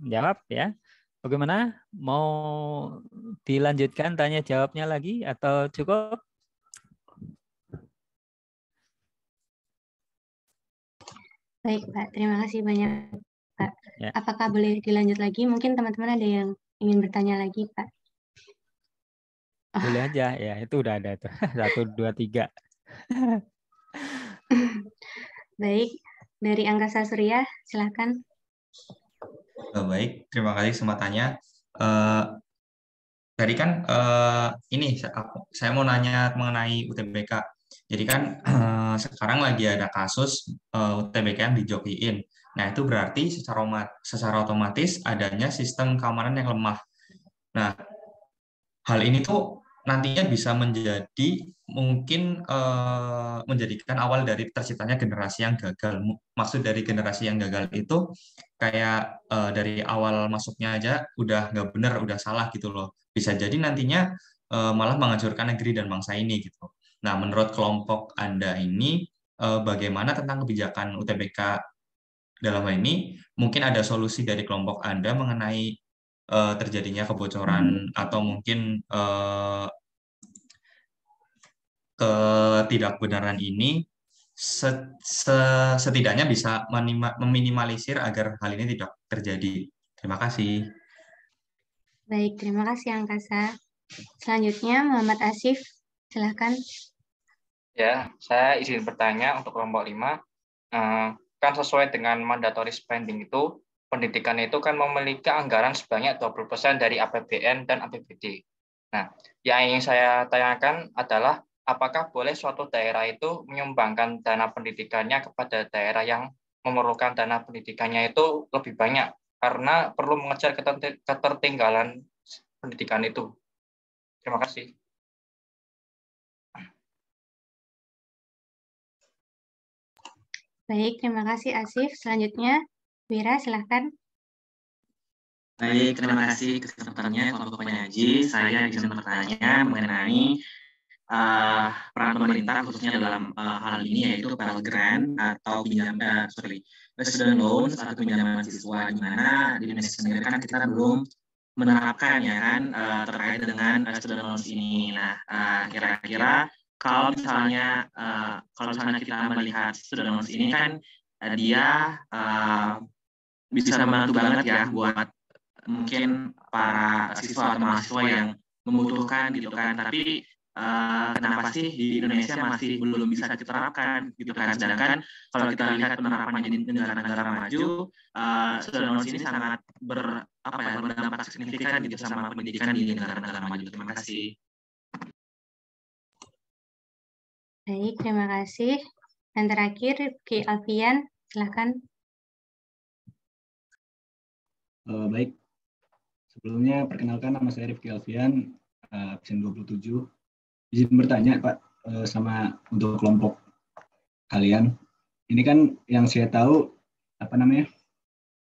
menjawab ya. Bagaimana? Mau dilanjutkan tanya jawabnya lagi atau cukup? Baik, Pak. Terima kasih banyak, Pak. Ya. Apakah boleh dilanjut lagi? Mungkin teman-teman ada yang ingin bertanya lagi, Pak. Boleh aja ya, itu udah ada tuh. 1, 2, 3. Baik, dari Angkasa Surya, silakan. Baik, terima kasih kesempatannya. Tadi kan ini saya mau nanya mengenai UTBK. Jadi kan sekarang lagi ada kasus UTBK yang dijokiin. Nah, itu berarti secara otomatis adanya sistem keamanan yang lemah. Nah, hal ini tuh nantinya bisa mungkin menjadikan awal dari terciptanya generasi yang gagal. Maksud dari generasi yang gagal itu kayak dari awal masuknya aja udah nggak benar, udah salah gitu loh. Bisa jadi nantinya malah menghancurkan negeri dan bangsa ini gitu. Nah, menurut kelompok Anda ini bagaimana tentang kebijakan UTBK dalam hal ini? Mungkin ada solusi dari kelompok Anda mengenai terjadinya kebocoran atau mungkin ketidakbenaran ini setidaknya bisa meminimalisir agar hal ini tidak terjadi. Terima kasih. Baik, terima kasih Angkasa. Selanjutnya Muhammad Asif, silakan. Ya, saya izin bertanya untuk kelompok 5. Kan sesuai dengan mandatory spending itu, pendidikan itu kan memiliki anggaran sebanyak 20% dari APBN dan APBD. Nah, yang ingin saya tanyakan adalah apakah boleh suatu daerah itu menyumbangkan dana pendidikannya kepada daerah yang memerlukan dana pendidikannya itu lebih banyak karena perlu mengejar ketertinggalan pendidikan itu. Terima kasih. Baik, terima kasih Asif. Selanjutnya Wira, silahkan. Baik, terima kasih kesempatannya kelompok penyaji. Saya izin bertanya mengenai peran pemerintah khususnya dalam hal ini, yaitu Pell Grant atau student loans atau pinjaman siswa, di mana di Indonesia sendiri kan kita belum menerapkan ya kan terkait dengan student loans ini. Nah, kira-kira kalau misalnya kita melihat student loans ini kan dia bisa membantu banget ya buat mungkin para siswa atau mahasiswa yang membutuhkan gitu kan, tapi kenapa sih di Indonesia masih belum bisa diterapkan gitu kan, sedangkan kalau kita lihat penerapannya di negara-negara maju, student loans ini sangat berdampak signifikan gitu sama pendidikan di negara-negara maju. Terima kasih. Baik, terima kasih. Dan terakhir, Rifki Alfian, silakan. Baik, sebelumnya perkenalkan nama saya Rifki Alfian, absen 27. Izin bertanya Pak, sama untuk kelompok kalian. Ini kan yang saya tahu,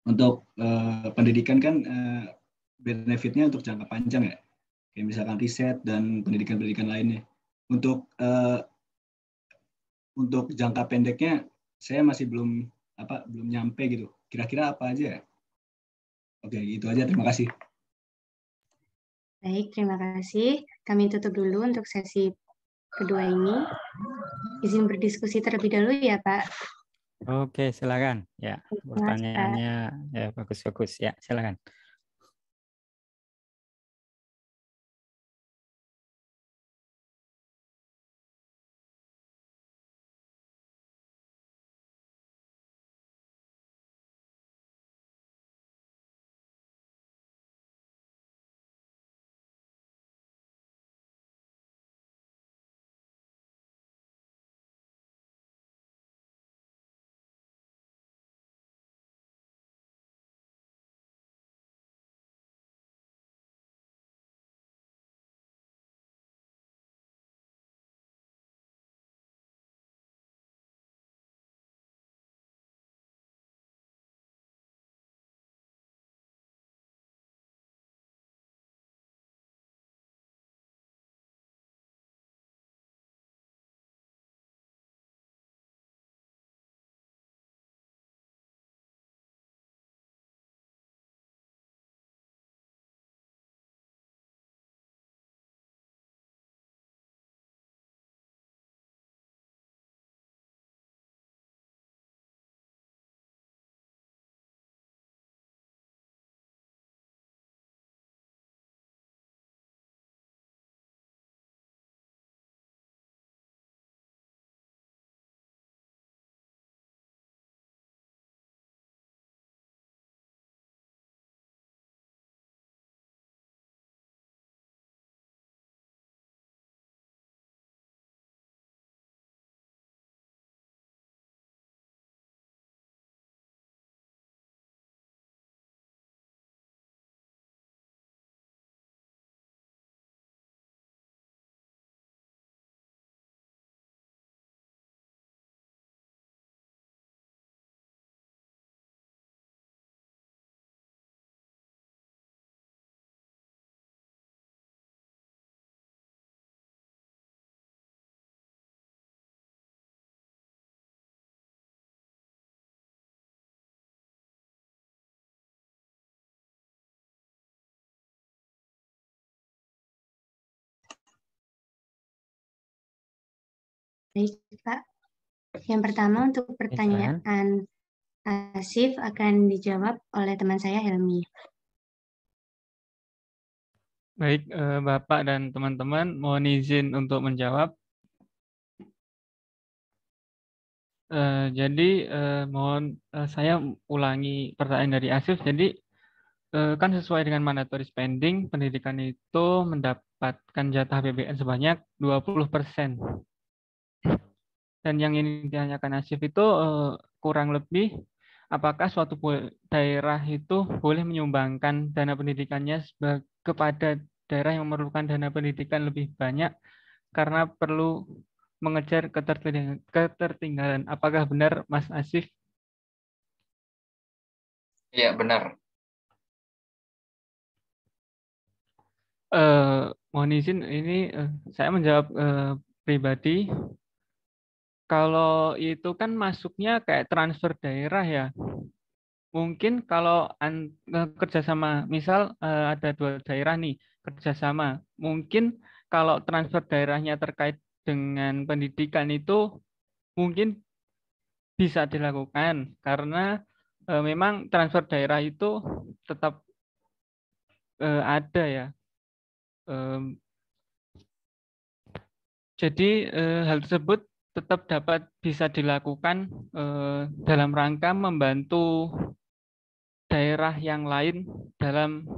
untuk pendidikan kan benefitnya untuk jangka panjang ya, kayak misalkan riset dan pendidikan-pendidikan lainnya. Untuk jangka pendeknya, saya masih belum nyampe gitu. Kira-kira apa aja ya? Oke, itu aja. Terima kasih. Baik, terima kasih. Kami tutup dulu untuk sesi kedua ini. Izin berdiskusi terlebih dahulu ya, Pak. Oke, silakan. Ya, Mas, pertanyaannya ya bagus-bagus. Ya, silakan. Baik, Pak. Yang pertama untuk pertanyaan Asif akan dijawab oleh teman saya Helmi. Baik, Bapak dan teman-teman, mohon izin untuk menjawab. Jadi, mohon saya ulangi pertanyaan dari Asif. Jadi, kan sesuai dengan mandatory spending, pendidikan itu mendapatkan jatah APBN sebanyak 20%. Dan yang ini ditanyakan Asif itu kurang lebih, apakah suatu daerah itu boleh menyumbangkan dana pendidikannya kepada daerah yang memerlukan dana pendidikan lebih banyak karena perlu mengejar ketertinggalan. Apakah benar, Mas Asif? Iya, benar. Mohon izin, ini saya menjawab pribadi. Kalau itu kan masuknya kayak transfer daerah ya. Mungkin kalau kerjasama, misal ada 2 daerah nih kerjasama, mungkin kalau transfer daerahnya terkait dengan pendidikan itu mungkin bisa dilakukan karena memang transfer daerah itu tetap ada ya. Jadi hal tersebut tetap dapat bisa dilakukan dalam rangka membantu daerah yang lain dalam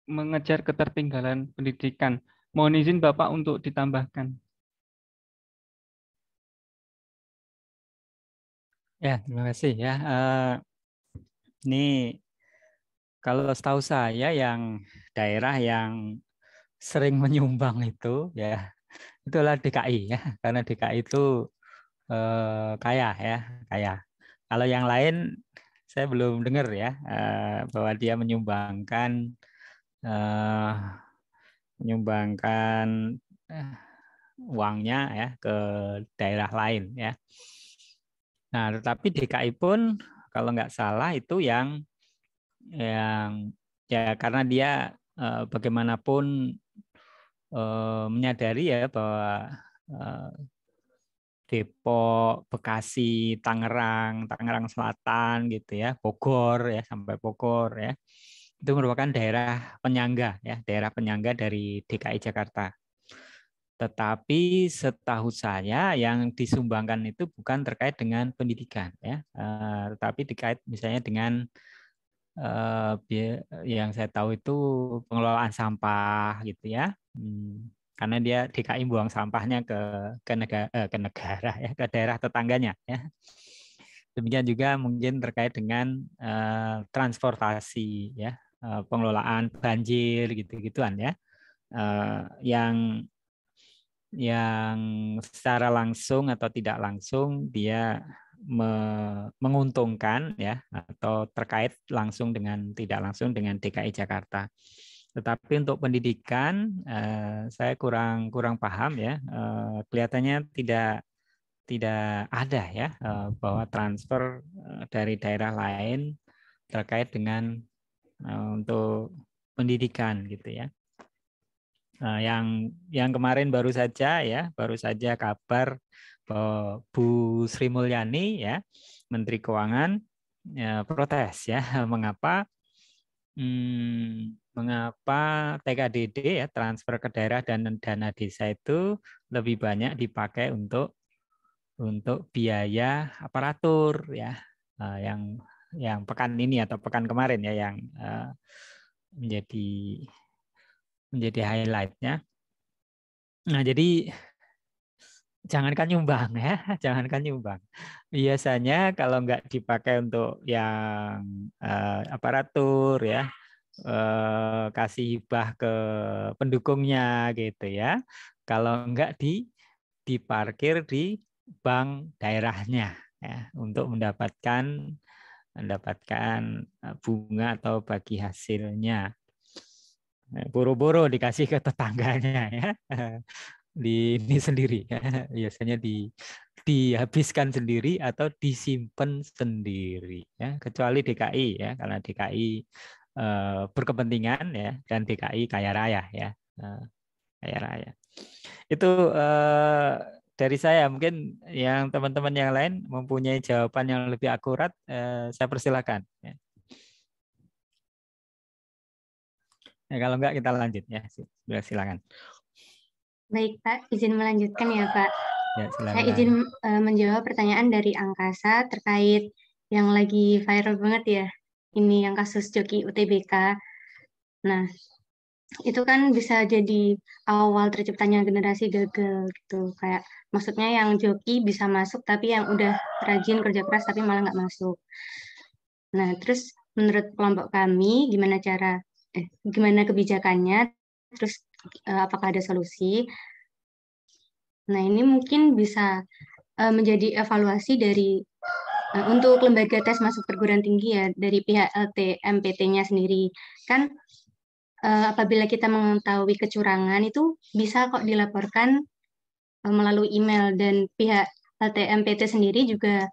mengejar ketertinggalan pendidikan. Mohon izin Bapak untuk ditambahkan. Ya, terima kasih ya. Ini kalau setahu saya yang daerah yang sering menyumbang itu ya itulah DKI ya, karena DKI itu kaya ya, kaya. Kalau yang lain saya belum dengar ya bahwa dia menyumbangkan uangnya ya ke daerah lain ya. Nah, tetapi DKI pun kalau nggak salah itu yang ya karena dia bagaimanapun menyadari ya bahwa Depok, Bekasi, Tangerang Selatan gitu ya, Bogor ya sampai Bogor ya. Itu merupakan daerah penyangga ya, daerah penyangga dari DKI Jakarta. Tetapi setahu saya yang disumbangkan itu bukan terkait dengan pendidikan ya, tetapi terkait misalnya dengan yang saya tahu itu pengelolaan sampah gitu ya. Karena dia DKI buang sampahnya ke negara ya, ke daerah tetangganya ya. Demikian juga mungkin terkait dengan transportasi ya, pengelolaan banjir gitu-gituan ya. Yang secara langsung atau tidak langsung dia menguntungkan ya atau terkait langsung dengan tidak langsung dengan DKI Jakarta. Tetapi untuk pendidikan saya kurang paham ya. Kelihatannya tidak ada ya bahwa transfer dari daerah lain terkait dengan untuk pendidikan gitu ya. Yang kemarin baru saja kabar bahwa Bu Sri Mulyani ya Menteri Keuangan ya, protes ya mengapa TKDD ya transfer ke daerah dan dana desa itu lebih banyak dipakai untuk biaya aparatur ya yang pekan ini atau pekan kemarin ya yang menjadi highlight-nya. Nah, jadi jangankan nyumbang ya, jangankan nyumbang. Biasanya kalau nggak dipakai untuk yang aparatur ya, kasih hibah ke pendukungnya gitu ya. Kalau nggak diparkir di bank daerahnya ya, untuk mendapatkan bunga atau bagi hasilnya. Boro-boro dikasih ke tetangganya ya. Ini sendiri ya. Biasanya dihabiskan sendiri atau disimpan sendiri ya, kecuali DKI ya, karena DKI berkepentingan ya dan DKI kaya raya ya. Kaya raya. Itu dari saya, mungkin yang teman-teman yang lain mempunyai jawaban yang lebih akurat, saya persilakan ya. Ya, kalau enggak kita lanjut ya, silakan. Baik Pak, izin melanjutkan ya Pak. Ya, saya izin menjawab pertanyaan dari Angkasa terkait yang lagi viral banget ya, ini yang kasus joki UTBK. Nah, itu kan bisa jadi awal terciptanya generasi gagal gitu, kayak maksudnya yang joki bisa masuk tapi yang udah rajin kerja keras tapi malah nggak masuk. Nah, terus menurut kelompok kami gimana kebijakannya, terus apakah ada solusi? Nah, ini mungkin bisa menjadi evaluasi dari untuk lembaga tes masuk perguruan tinggi ya, dari pihak LTMPT-nya sendiri. Kan apabila kita mengetahui kecurangan itu bisa kok dilaporkan melalui email, dan pihak LTMPT sendiri juga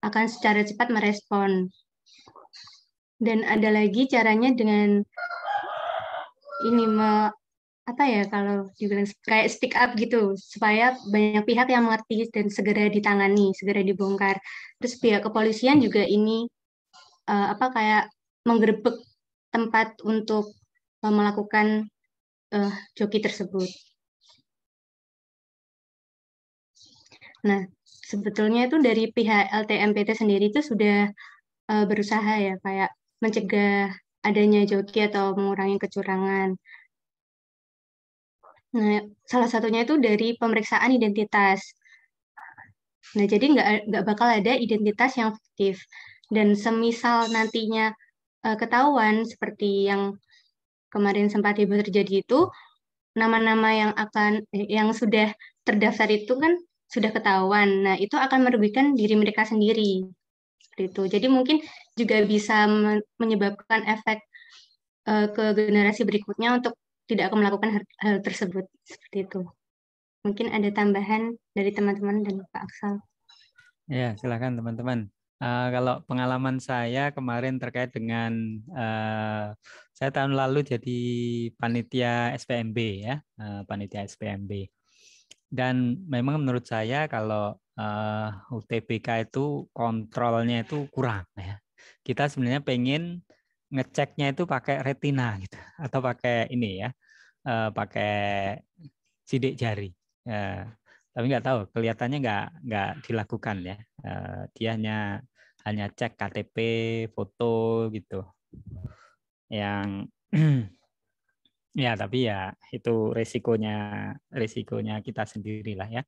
akan secara cepat merespon. Dan ada lagi caranya dengan ini kalau dibilang kayak speak up gitu, supaya banyak pihak yang mengerti dan segera ditangani, segera dibongkar. Terus pihak kepolisian juga ini kayak menggerebek tempat untuk melakukan joki tersebut. Nah, sebetulnya itu dari pihak LTMPT sendiri itu sudah berusaha ya, kayak mencegah adanya joki atau mengurangi kecurangan. Nah, salah satunya itu dari pemeriksaan identitas. Nah, jadi nggak bakal ada identitas yang fiktif. Dan semisal nantinya ketahuan seperti yang kemarin sempat heboh terjadi itu, nama-nama yang sudah terdaftar itu kan sudah ketahuan. Nah, itu akan merugikan diri mereka sendiri. Seperti itu. Jadi mungkin juga bisa menyebabkan efek ke generasi berikutnya untuk tidak akan melakukan hal tersebut. Seperti itu. Mungkin ada tambahan dari teman-teman dan Pak Aksal. Ya, silakan teman-teman. Kalau pengalaman saya kemarin terkait dengan saya tahun lalu jadi panitia SPMB ya, panitia SPMB. Dan memang menurut saya kalau UTBK itu kontrolnya itu kurang ya. Kita sebenarnya pengen ngeceknya itu pakai retina gitu atau pakai ini ya, pakai sidik jari. Tapi nggak tahu, kelihatannya nggak dilakukan ya. Dia hanya cek KTP, foto gitu. Yang ya tapi ya itu resikonya kita sendirilah ya.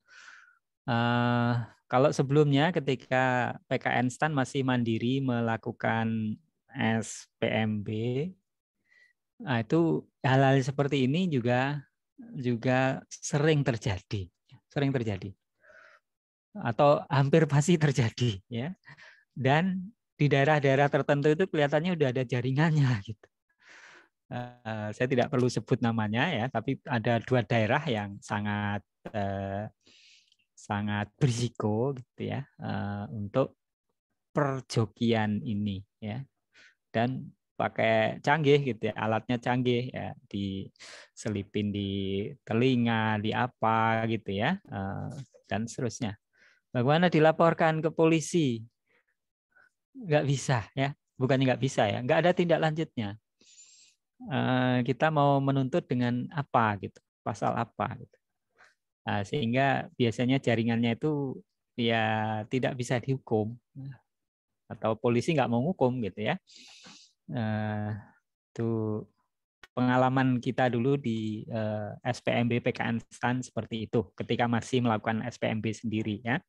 Kalau sebelumnya ketika PKN STAN masih mandiri melakukan SPMB, nah itu hal-hal seperti ini juga sering terjadi atau hampir pasti terjadi ya. Dan di daerah-daerah tertentu itu kelihatannya udah ada jaringannya gitu. Saya tidak perlu sebut namanya ya, tapi ada 2 daerah yang sangat berisiko gitu ya untuk perjokian ini ya, dan pakai canggih gitu ya, alatnya canggih ya, diselipin di telinga, di apa gitu ya, dan seterusnya. Bagaimana dilaporkan ke polisi? Nggak bisa ya, bukannya nggak bisa ya, nggak ada tindak lanjutnya. Kita mau menuntut dengan apa gitu, pasal apa gitu. Sehingga biasanya jaringannya itu ya tidak bisa dihukum atau polisi nggak mau hukum gitu ya. Itu pengalaman kita dulu di SPMB PKN STAN seperti itu ketika masih melakukan SPMB sendiri ya.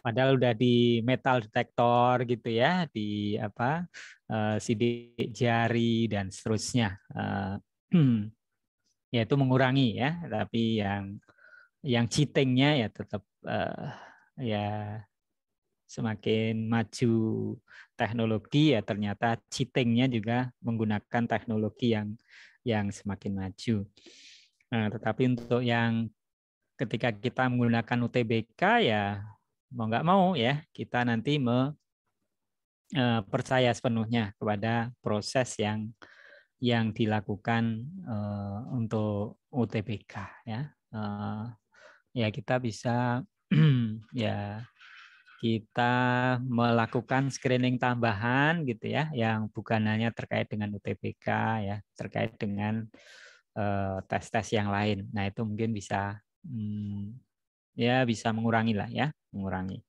Padahal udah di metal detektor gitu ya, di sidik jari dan seterusnya. Ya itu mengurangi ya, tapi yang cheatingnya ya tetap ya semakin maju teknologi ya ternyata cheatingnya juga menggunakan teknologi yang semakin maju. Tetapi untuk yang ketika kita menggunakan UTBK ya mau nggak mau ya kita nanti percaya sepenuhnya kepada proses yang dilakukan untuk UTBK ya. Ya kita bisa ya kita melakukan screening tambahan gitu ya, yang bukan hanya terkait dengan UTBK ya, terkait dengan tes-tes yang lain. Nah itu mungkin bisa ya bisa mengurangi lah ya, mengurangi.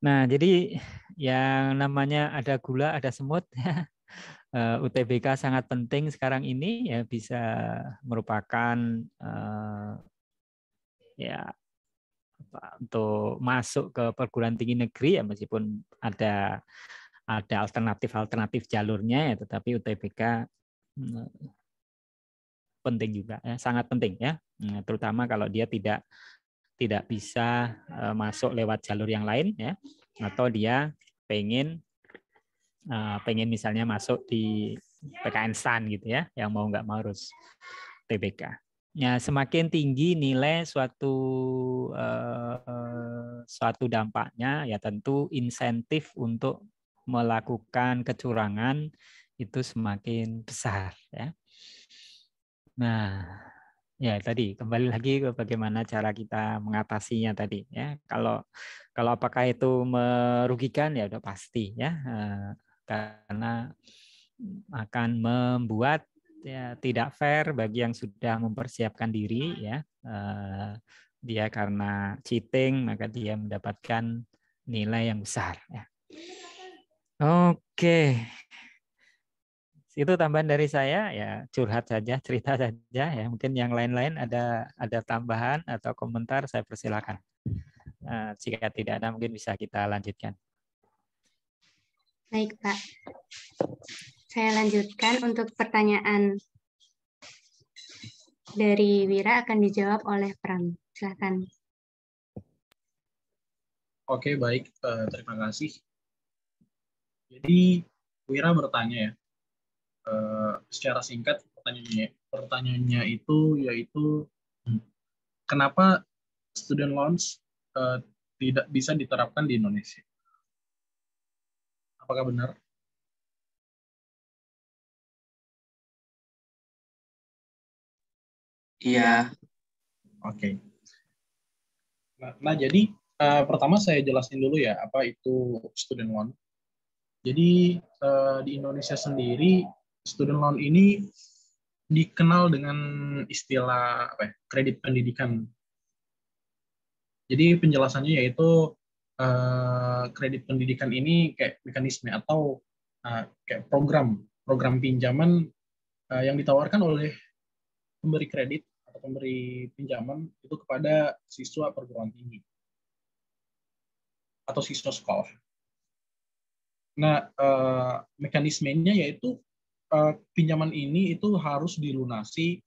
Nah jadi yang namanya ada gula ada semut ya. UTBK sangat penting sekarang ini ya, bisa merupakan ya untuk masuk ke perguruan tinggi negeri ya, meskipun ada alternatif jalurnya ya, tetapi UTBK penting juga ya, sangat penting ya, terutama kalau dia tidak bisa masuk lewat jalur yang lain ya, atau dia pengen misalnya masuk di PKN STAN gitu ya, yang mau nggak mau harus UTBK. Ya, semakin tinggi nilai suatu dampaknya ya tentu insentif untuk melakukan kecurangan itu semakin besar ya. Nah, ya tadi kembali lagi ke bagaimana cara kita mengatasinya tadi ya. Kalau apakah itu merugikan ya udah pasti ya, karena akan membuat ya tidak fair bagi yang sudah mempersiapkan diri ya. Dia karena cheating maka dia mendapatkan nilai yang besar ya. Oke. Itu tambahan dari saya ya, curhat saja, cerita saja ya. Mungkin yang lain-lain ada tambahan atau komentar, saya persilakan. Jika tidak ada, mungkin bisa kita lanjutkan. Baik, Pak. Saya lanjutkan untuk pertanyaan dari Wira akan dijawab oleh Pram. Silakan. Oke, baik. Terima kasih. Jadi, Wira bertanya ya, secara singkat pertanyaannya itu yaitu kenapa student loans tidak bisa diterapkan di Indonesia? Apakah benar? Iya. Oke. Nah, jadi pertama saya jelasin dulu ya apa itu student loan. Jadi di Indonesia sendiri student loan ini dikenal dengan istilah kredit pendidikan. Jadi penjelasannya yaitu kredit pendidikan ini kayak mekanisme atau kayak program pinjaman yang ditawarkan oleh pemberi kredit atau pemberi pinjaman itu kepada siswa perguruan tinggi atau siswa sekolah. Nah, mekanismenya yaitu pinjaman ini itu harus dilunasi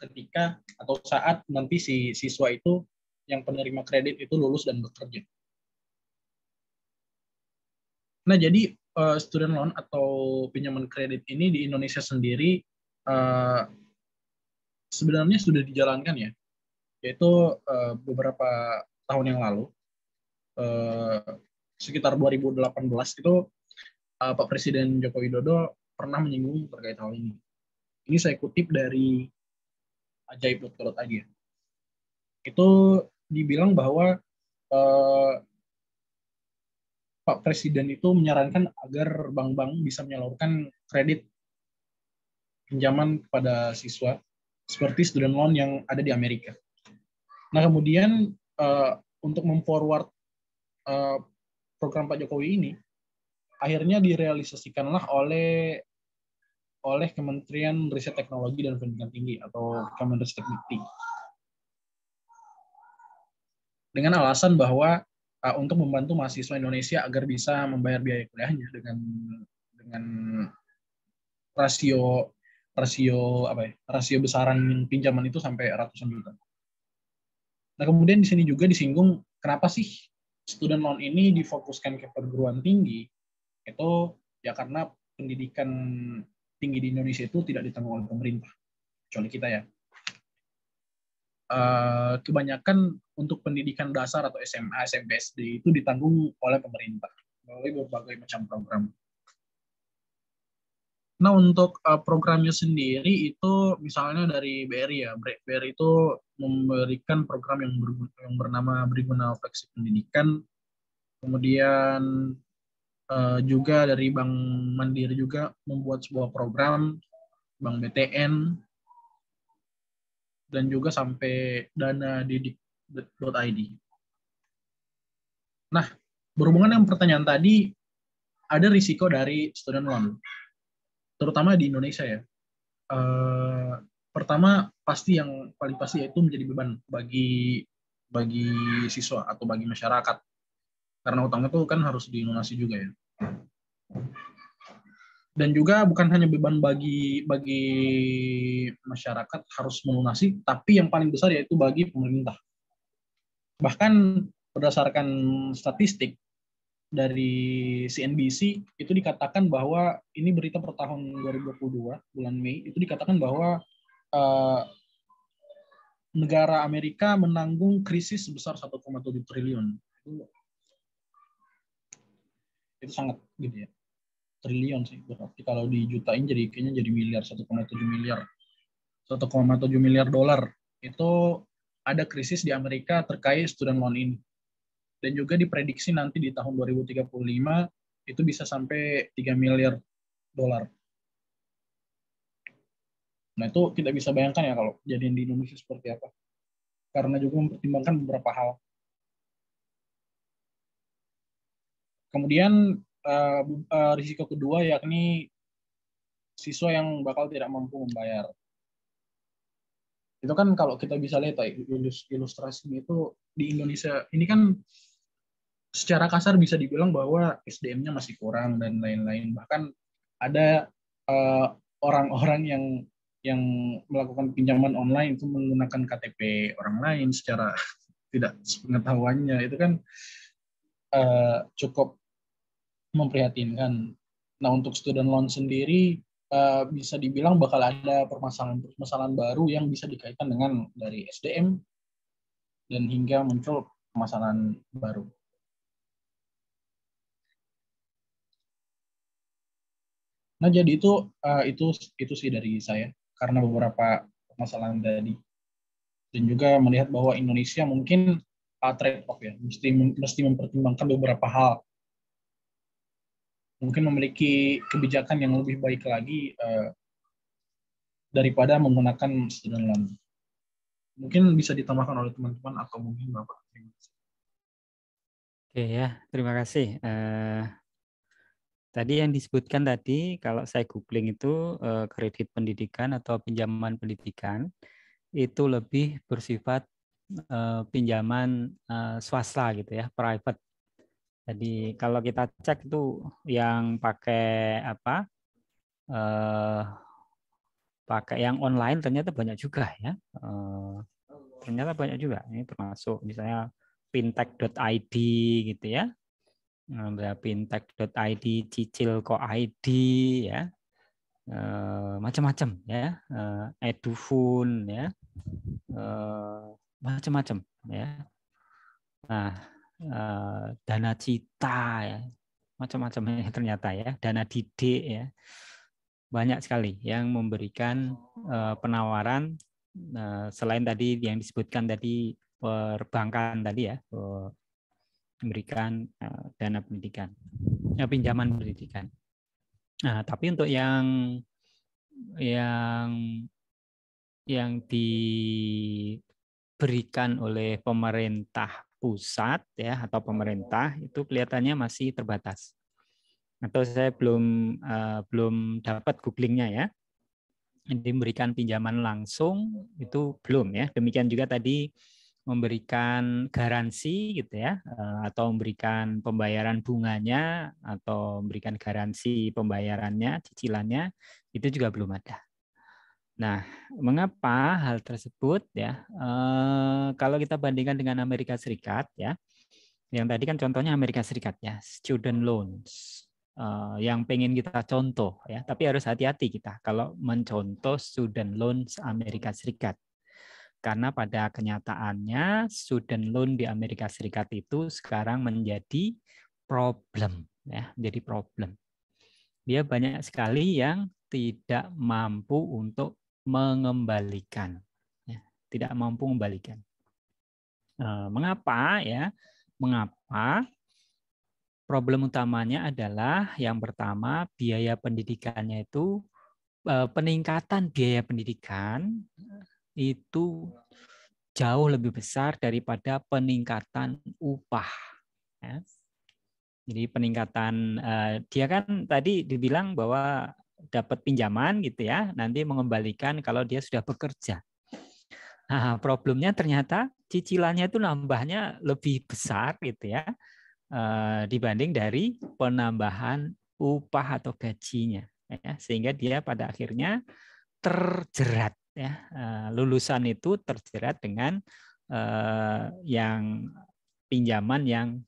ketika atau saat nanti si siswa itu yang penerima kredit itu lulus dan bekerja. Nah, jadi student loan atau pinjaman kredit ini di Indonesia sendiri sebenarnya sudah dijalankan ya, yaitu beberapa tahun yang lalu, sekitar 2018 itu Pak Presiden Joko Widodo pernah menyinggung terkait hal ini. Ini saya kutip dari ajaib.co.id. Itu dibilang bahwa Pak Presiden itu menyarankan agar bank-bank bisa menyalurkan kredit pinjaman kepada siswa seperti student loan yang ada di Amerika. Nah, kemudian untuk memforward program Pak Jokowi ini, akhirnya direalisasikanlah oleh Kementerian Riset Teknologi dan Pendidikan Tinggi atau Kemenristekdikti. Dengan alasan bahwa untuk membantu mahasiswa Indonesia agar bisa membayar biaya kuliahnya dengan rasio besaran pinjaman itu sampai ratusan juta. Nah, kemudian di sini juga disinggung kenapa sih student loan ini difokuskan ke perguruan tinggi, itu ya karena pendidikan tinggi di Indonesia itu tidak ditanggung oleh pemerintah, kecuali kita ya. Kebanyakan untuk pendidikan dasar atau SMA, SMP, SD itu ditanggung oleh pemerintah melalui berbagai macam program. Nah, untuk programnya sendiri itu misalnya dari BRI ya, BRI itu memberikan program yang bernama Briguna Fleksi Pendidikan, kemudian juga dari Bank Mandiri juga membuat sebuah program, Bank BTN, dan juga sampai dana didik.id. Nah, berhubungan dengan pertanyaan tadi, ada risiko dari student loan, terutama di Indonesia ya. Pertama, yang paling pasti yaitu menjadi beban bagi siswa atau bagi masyarakat. Karena utang itu kan harus dilunasi juga ya. Dan juga bukan hanya beban bagi masyarakat harus melunasi, tapi yang paling besar yaitu bagi pemerintah. Bahkan berdasarkan statistik dari CNBC itu dikatakan bahwa ini berita per tahun 2022 bulan Mei, itu dikatakan bahwa negara Amerika menanggung krisis sebesar 1,7 triliun. Itu sangat gede ya. Triliun sih, berarti kalau dijutain kayaknya jadi miliar, 1,7 miliar dolar. Itu ada krisis di Amerika terkait student loan ini. Dan juga diprediksi nanti di tahun 2035 itu bisa sampai 3 miliar dolar. Nah, itu kita bisa bayangkan ya kalau kejadian di Indonesia seperti apa. Karena juga mempertimbangkan beberapa hal. Kemudian risiko kedua yakni siswa yang bakal tidak mampu membayar. Itu kan kalau kita bisa lihat ilustrasinya itu di Indonesia ini kan secara kasar bisa dibilang bahwa SDM-nya masih kurang dan lain-lain. Bahkan ada orang-orang yang melakukan pinjaman online itu menggunakan KTP orang lain secara tidak sepengetahuannya. Itu kan cukup memprihatinkan. Nah, untuk student loan sendiri bisa dibilang bakal ada permasalahan baru yang bisa dikaitkan dengan dari SDM dan hingga muncul permasalahan baru. Nah, jadi itu sih dari saya karena beberapa permasalahan tadi, dan juga melihat bahwa Indonesia mungkin trade off ya, mesti mempertimbangkan beberapa hal. Mungkin memiliki kebijakan yang lebih baik lagi daripada menggunakan student loan. Mungkin bisa ditambahkan oleh teman-teman atau mungkin Bapak. Oke ya, terima kasih. Tadi yang disebutkan tadi, kalau saya googling itu kredit pendidikan atau pinjaman pendidikan itu lebih bersifat pinjaman swasta gitu ya, private. Jadi kalau kita cek itu yang pakai apa, pakai yang online ternyata banyak juga ya. Ternyata banyak juga. Ini termasuk misalnya fintech.id gitu ya. Fintech.id, cicil.id ya. Macam-macam ya. Edufun ya. Macam-macam ya. Nah, Dana Cita ya, macam-macam ternyata ya, Dana Didik ya, banyak sekali yang memberikan penawaran selain tadi yang disebutkan tadi perbankan tadi ya, memberikan dana pendidikan, pinjaman pendidikan. Nah, tapi untuk yang diberikan oleh pemerintah pusat ya atau pemerintah itu kelihatannya masih terbatas. Atau saya belum dapat googlingnya ya. Diberikan pinjaman langsung itu belum ya. Demikian juga tadi memberikan garansi gitu ya, atau memberikan pembayaran bunganya atau memberikan garansi pembayarannya, cicilannya itu juga belum ada. Nah, mengapa hal tersebut ya? Kalau kita bandingkan dengan Amerika Serikat ya, yang tadi kan contohnya Amerika Serikat ya, student loans, yang pengen kita contoh ya, tapi harus hati-hati kita kalau mencontoh student loans Amerika Serikat, karena pada kenyataannya student loan di Amerika Serikat itu sekarang menjadi problem ya, menjadi problem. Dia banyak sekali yang tidak mampu untuk mengembalikan, ya, tidak mampu mengembalikan. Mengapa ya? Mengapa? Problem utamanya adalah yang pertama biaya pendidikannya itu, peningkatan biaya pendidikan itu jauh lebih besar daripada peningkatan upah. Ya. Jadi peningkatan dia kan tadi dibilang bahwa dapat pinjaman gitu ya, nanti mengembalikan kalau dia sudah bekerja. Nah, problemnya ternyata cicilannya itu nambahnya lebih besar gitu ya, dibanding dari penambahan upah atau gajinya, ya, sehingga dia pada akhirnya terjerat ya, lulusan itu terjerat dengan yang pinjaman yang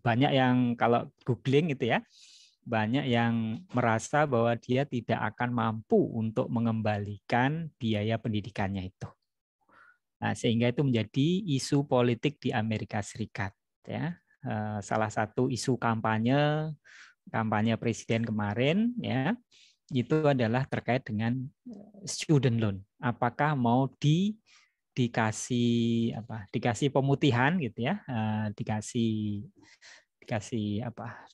banyak, yang kalau googling gitu ya, banyak yang merasa bahwa dia tidak akan mampu untuk mengembalikan biaya pendidikannya itu. Nah, sehingga itu menjadi isu politik di Amerika Serikat. Ya, salah satu isu kampanye presiden kemarin ya, itu adalah terkait dengan student loan. Apakah mau dikasih pemutihan gitu ya, dikasih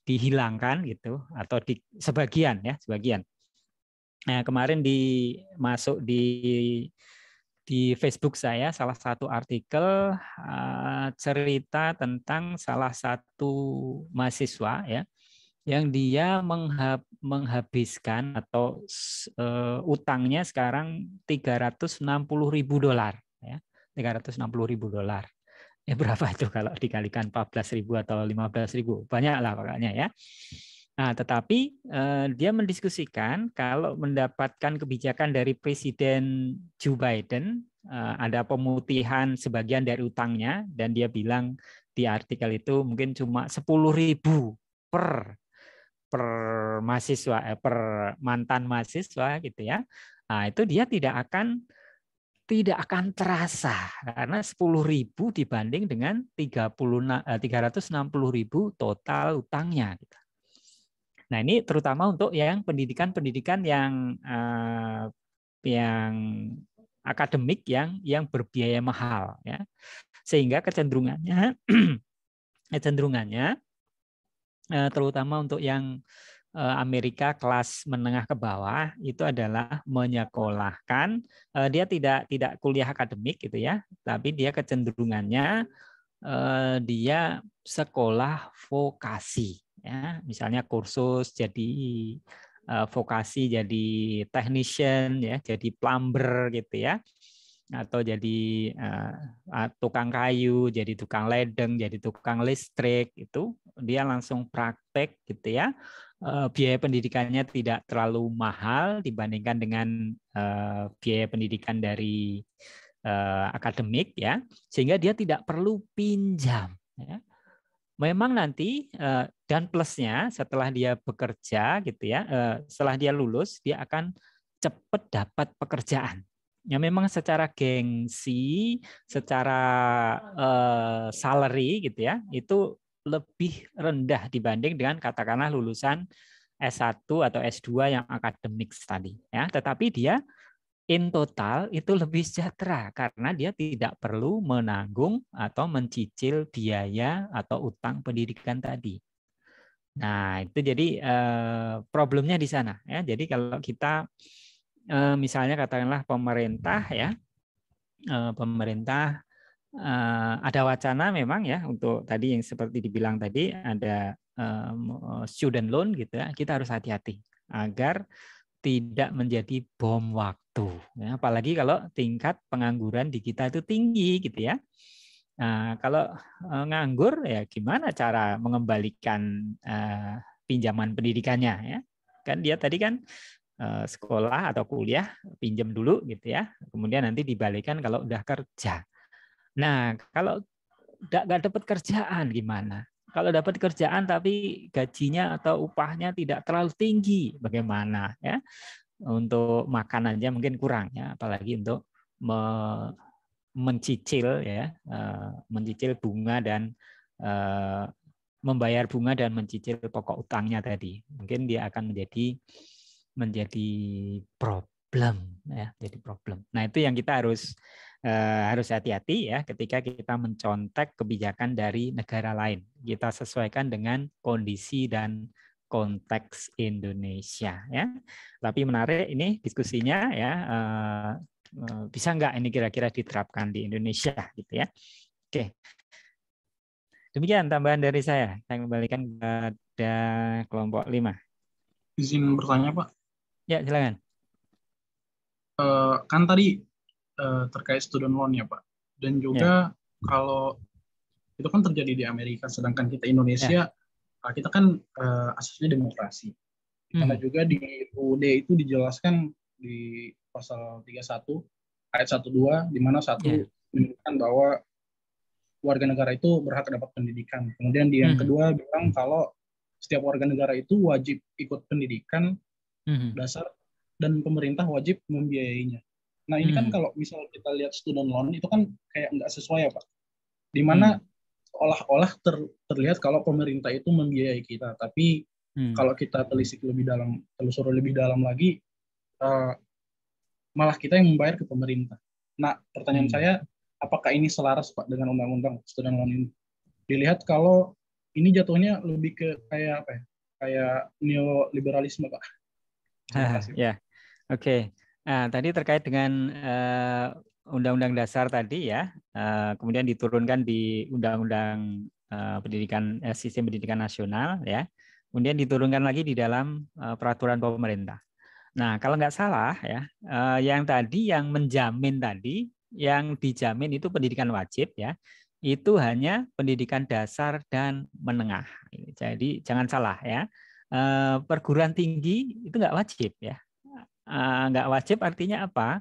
dihilangkan gitu, atau sebagian. Nah, kemarin masuk di Facebook saya salah satu artikel cerita tentang salah satu mahasiswa ya, yang dia menghabiskan atau utangnya sekarang $360.000 ya, $360.000. Berapa itu kalau dikalikan 14.000 atau 15.000? Banyak lah pokoknya ya. Nah, tetapi dia mendiskusikan kalau mendapatkan kebijakan dari Presiden Joe Biden, ada pemutihan sebagian dari utangnya, dan dia bilang di artikel itu mungkin cuma 10.000 per mahasiswa, per mantan mahasiswa gitu ya. Nah, itu dia tidak akan terasa karena 10.000 dibanding dengan 360.000 total utangnya. Nah, ini terutama untuk yang pendidikan yang akademik yang berbiaya mahal ya. Sehingga kecenderungannya terutama untuk yang Amerika kelas menengah ke bawah itu adalah menyekolahkan, dia tidak kuliah akademik gitu ya, tapi dia kecenderungannya dia sekolah vokasi ya, misalnya kursus jadi vokasi, jadi technician ya, jadi plumber gitu ya, atau jadi tukang kayu, jadi tukang ledeng, jadi tukang listrik, itu dia langsung praktek gitu ya. Biaya pendidikannya tidak terlalu mahal dibandingkan dengan biaya pendidikan dari akademik ya, sehingga dia tidak perlu pinjam ya. Memang nanti dan plusnya setelah dia bekerja gitu ya, setelah dia lulus dia akan cepat dapat pekerjaan. Ya memang secara gengsi, secara salary gitu ya, itu lebih rendah dibanding dengan katakanlah lulusan S1 atau S2 yang akademik tadi ya. Tetapi dia in total itu lebih sejahtera karena dia tidak perlu menanggung atau mencicil biaya atau utang pendidikan tadi. Nah, itu jadi problemnya di sana ya. Jadi kalau kita misalnya katakanlah pemerintah ya, pemerintah ada wacana memang ya untuk tadi yang seperti dibilang tadi ada student loan gitu ya, kita harus hati-hati agar tidak menjadi bom waktu ya, apalagi kalau tingkat pengangguran di kita itu tinggi gitu ya. Nah, kalau nganggur ya gimana cara mengembalikan pinjaman pendidikannya ya, kan dia tadi kan sekolah atau kuliah pinjam dulu gitu ya, kemudian nanti dibalikan kalau udah kerja. Nah, kalau nggak dapat kerjaan gimana? Kalau dapat kerjaan tapi gajinya atau upahnya tidak terlalu tinggi, bagaimana ya? Untuk makan aja mungkin kurang ya, apalagi untuk mencicil ya, mencicil bunga dan membayar bunga dan mencicil pokok utangnya tadi. Mungkin dia akan menjadi problem ya, jadi problem. Nah, itu yang kita harus hati-hati ya ketika kita mencontek kebijakan dari negara lain. Kita sesuaikan dengan kondisi dan konteks Indonesia ya. Tapi menarik ini diskusinya ya, bisa nggak ini kira-kira diterapkan di Indonesia gitu ya. Oke. Demikian tambahan dari saya. Saya kembalikan kepada kelompok 5. Izin bertanya, Pak. Ya, silakan. Kan tadi terkait student loan ya, Pak. Dan juga kalau itu kan terjadi di Amerika, sedangkan kita Indonesia, kita kan asasnya demokrasi. Karena juga di UUD itu dijelaskan di pasal 31 ayat 1-2 di mana menyebutkan bahwa warga negara itu berhak dapat pendidikan. Kemudian di yang kedua bilang kalau setiap warga negara itu wajib ikut pendidikan dasar dan pemerintah wajib membiayainya. Nah ini kan kalau misal kita lihat student loan itu kan kayak nggak sesuai ya Pak. Di mana seolah-olah terlihat kalau pemerintah itu membiayai kita, tapi kalau kita telusuri lebih dalam lagi, malah kita yang membayar ke pemerintah. Nah pertanyaan saya, apakah ini selaras Pak dengan undang-undang student loan ini? Dilihat kalau ini jatuhnya lebih ke kayak apa ya? Kayak neoliberalisme Pak. Ya, oke. Nah, tadi terkait dengan Undang-Undang Dasar tadi ya, kemudian diturunkan di Undang-Undang Sistem Pendidikan Nasional ya, kemudian diturunkan lagi di dalam peraturan pemerintah. Nah, kalau nggak salah ya, yang tadi yang menjamin tadi, yang dijamin itu pendidikan wajib ya, itu hanya pendidikan dasar dan menengah. Jadi jangan salah ya. Perguruan tinggi itu nggak wajib ya. Nggak wajib artinya apa?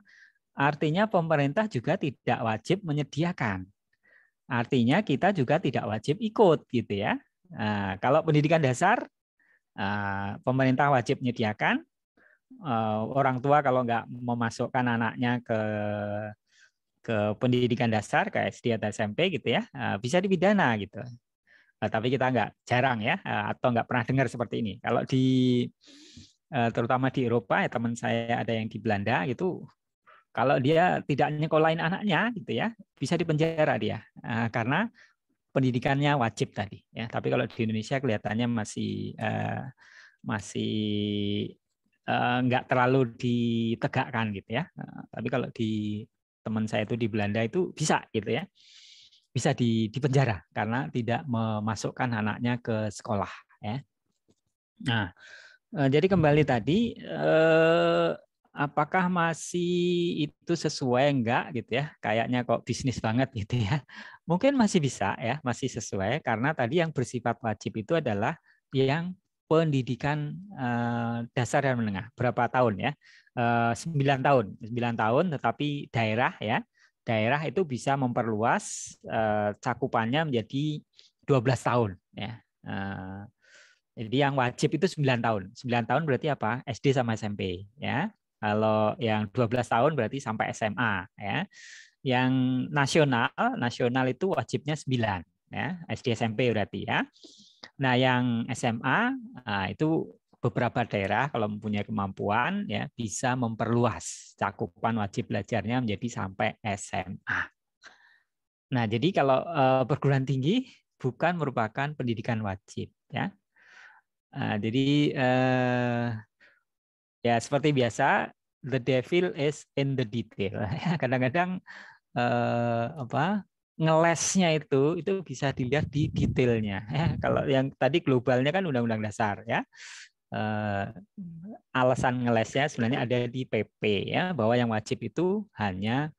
Artinya pemerintah juga tidak wajib menyediakan. Artinya kita juga tidak wajib ikut gitu ya. Kalau pendidikan dasar pemerintah wajib menyediakan. Orang tua kalau nggak memasukkan anaknya ke pendidikan dasar ke SD atau SMP gitu ya, bisa dipidana gitu. Tapi kita jarang ya, atau nggak pernah dengar seperti ini. Kalau terutama di Eropa ya, teman saya ada yang di Belanda gitu, kalau dia tidak nyekolahin anaknya gitu ya, bisa dipenjara dia karena pendidikannya wajib tadi ya. Tapi kalau di Indonesia kelihatannya masih nggak terlalu ditegakkan gitu ya. Tapi kalau di teman saya itu di Belanda itu bisa gitu ya, bisa dipenjara karena tidak memasukkan anaknya ke sekolah ya. Nah, jadi kembali tadi, apakah masih itu sesuai enggak gitu ya? Kayaknya kok bisnis banget gitu ya. Mungkin masih bisa ya, masih sesuai karena tadi yang bersifat wajib itu adalah yang pendidikan dasar dan menengah. Berapa tahun ya? 9 tahun. 9 tahun tetapi daerah ya. Daerah itu bisa memperluas cakupannya menjadi 12 tahun ya. Jadi yang wajib itu 9 tahun. 9 tahun berarti apa? SD sama SMP ya. Kalau yang 12 tahun berarti sampai SMA ya. Yang nasional itu wajibnya 9 ya. SD SMP berarti ya. Nah, yang SMA itu beberapa daerah kalau mempunyai kemampuan ya bisa memperluas cakupan wajib belajarnya menjadi sampai SMA. Nah, jadi kalau perguruan tinggi bukan merupakan pendidikan wajib ya. Jadi ya seperti biasa, the devil is in the detail. Kadang-kadang ngelesnya itu bisa dilihat di detailnya. Kalau yang tadi globalnya kan Undang-Undang Dasar ya. Alasan ngelesnya sebenarnya ada di PP ya, bahwa yang wajib itu hanya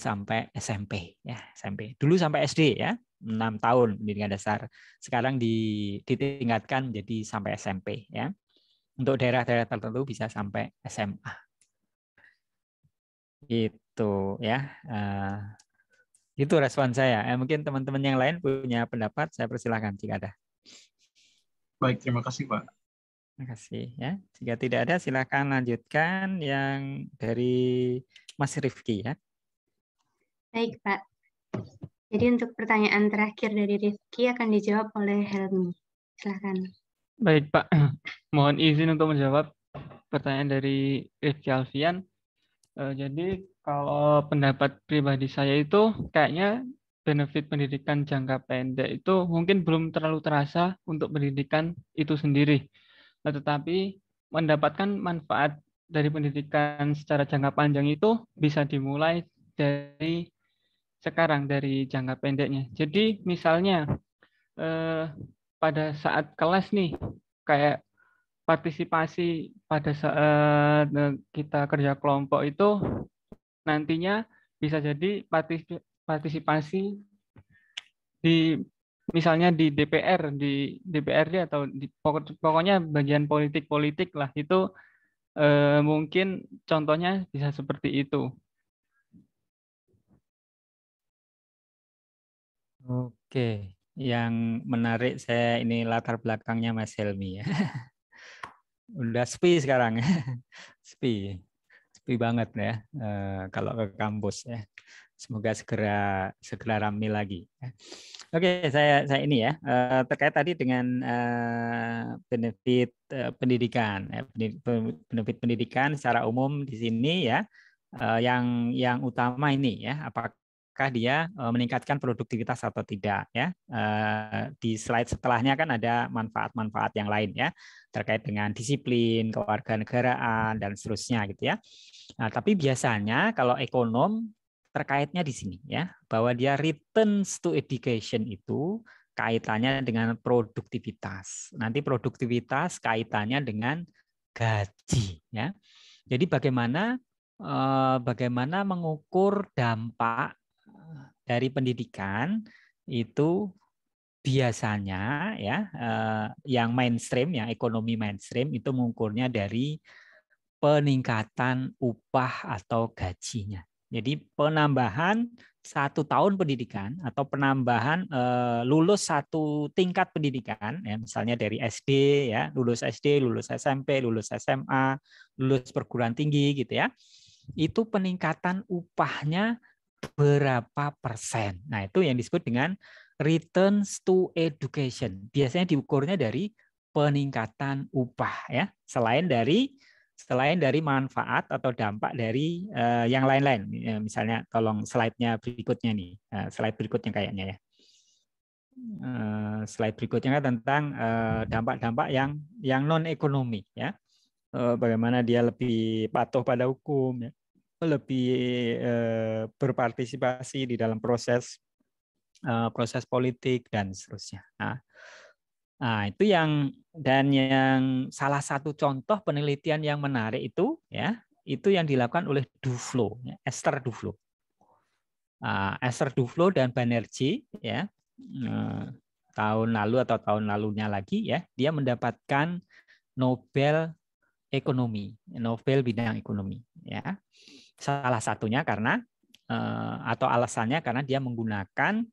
sampai SMP ya, SMP. Dulu sampai SD ya, 6 tahun pendidikan dasar. Sekarang ditingkatkan menjadi sampai SMP ya. Untuk daerah-daerah tertentu bisa sampai SMA. Itu ya. Itu respon saya. Mungkin teman-teman yang lain punya pendapat, saya persilahkan jika ada. Baik, terima kasih Pak. Terima kasih ya. Jika tidak ada, silakan lanjutkan yang dari Mas Rifki ya. Baik Pak. Jadi untuk pertanyaan terakhir dari Rifki akan dijawab oleh Helmi. Silakan. Baik Pak, mohon izin untuk menjawab pertanyaan dari Rifki Alfian. Jadi kalau pendapat pribadi saya itu kayaknya benefit pendidikan jangka pendek itu mungkin belum terlalu terasa untuk pendidikan itu sendiri. Tetapi mendapatkan manfaat dari pendidikan secara jangka panjang itu bisa dimulai dari sekarang, dari jangka pendeknya. Jadi misalnya pada saat kelas nih, kayak partisipasi pada saat kita kerja kelompok itu nantinya bisa jadi partisipasi di misalnya di DPR, di DPRD atau di pokoknya bagian politik lah itu mungkin contohnya bisa seperti itu. Oke, yang menarik saya ini latar belakangnya Mas Helmi ya. Udah sepi sekarang, sepi banget ya kalau ke kampus ya. Semoga segera ramai lagi. Oke, saya ini ya terkait tadi dengan benefit pendidikan, benefit pendidikan secara umum di sini ya. Yang utama ini ya, apakah dia meningkatkan produktivitas atau tidak ya. Di slide setelahnya kan ada manfaat-manfaat yang lain ya terkait dengan disiplin, kewarganegaraan dan seterusnya gitu ya. Nah, tapi biasanya kalau ekonom terkaitnya di sini ya, bahwa dia returns to education itu kaitannya dengan produktivitas. Nanti produktivitas kaitannya dengan gaji ya. Jadi bagaimana mengukur dampak dari pendidikan itu biasanya ya yang mainstream, yang ekonomi mainstream itu mengukurnya dari peningkatan upah atau gajinya. Jadi penambahan 1 tahun pendidikan atau penambahan lulus 1 tingkat pendidikan, ya, misalnya dari SD, ya, lulus SD, lulus SMP, lulus SMA, lulus perguruan tinggi, gitu ya. Itu peningkatan upahnya berapa persen. Nah, itu yang disebut dengan returns to education. Biasanya diukurnya dari peningkatan upah, ya, selain dari manfaat atau dampak dari yang lain-lain. Misalnya, tolong slide-nya berikutnya nih, slide berikutnya kayaknya ya. Slide berikutnya kan tentang dampak-dampak yang non ekonomi, ya. Bagaimana dia lebih patuh pada hukum, ya, lebih berpartisipasi di dalam proses politik dan seterusnya. Nah, itu yang salah satu contoh penelitian yang menarik itu, ya, itu yang dilakukan oleh Duflo, ya, Esther Duflo. Esther Duflo dan Banerjee, ya, tahun lalu atau tahun lalunya lagi, ya, dia mendapatkan Nobel ekonomi, Nobel bidang ekonomi, ya. Salah satunya karena atau alasannya karena dia menggunakan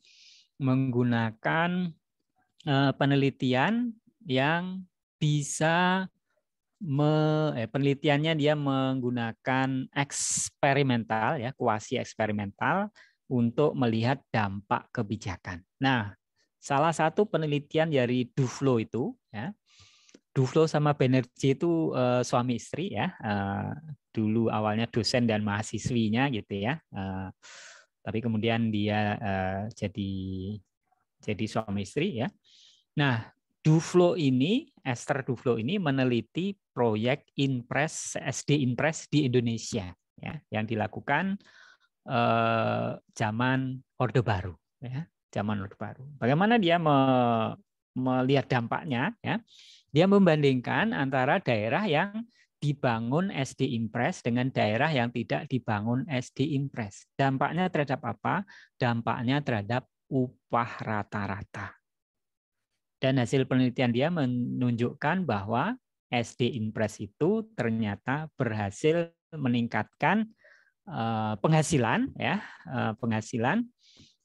penelitian yang bisa penelitiannya dia menggunakan eksperimental, ya, kuasi eksperimental untuk melihat dampak kebijakan. Nah, salah satu penelitian dari Duflo itu, ya, Duflo sama Banerjee itu suami istri, ya, dulu awalnya dosen dan mahasiswinya gitu ya, tapi kemudian dia jadi suami istri, ya. Nah, Esther Duflo ini meneliti proyek Inpres, SD Inpres di Indonesia, ya, yang dilakukan zaman Orde Baru, ya, zaman Orde Baru. Bagaimana dia melihat dampaknya, ya? Dia membandingkan antara daerah yang dibangun SD Impres dengan daerah yang tidak dibangun SD Impres. Dampaknya terhadap apa? Dampaknya terhadap upah rata-rata. Dan hasil penelitian dia menunjukkan bahwa SD Impres itu ternyata berhasil meningkatkan penghasilan, ya, penghasilan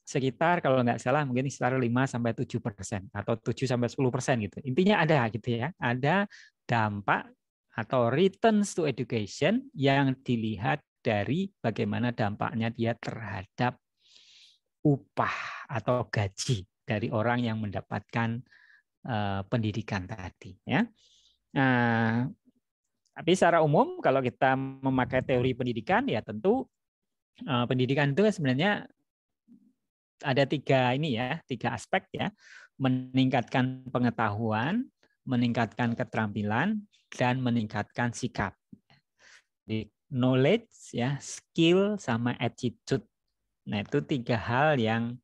sekitar, kalau nggak salah mungkin sekitar 5-7% atau 7-10% gitu. Intinya ada gitu ya, ada dampak atau returns to education yang dilihat dari bagaimana dampaknya dia terhadap upah atau gaji dari orang yang mendapatkan pendidikan tadi, ya. Nah, tapi secara umum kalau kita memakai teori pendidikan, ya tentu pendidikan itu sebenarnya ada tiga aspek, ya, meningkatkan pengetahuan, meningkatkan keterampilan, dan meningkatkan sikap. Di knowledge, ya, skill, sama attitude. Nah, itu tiga hal yang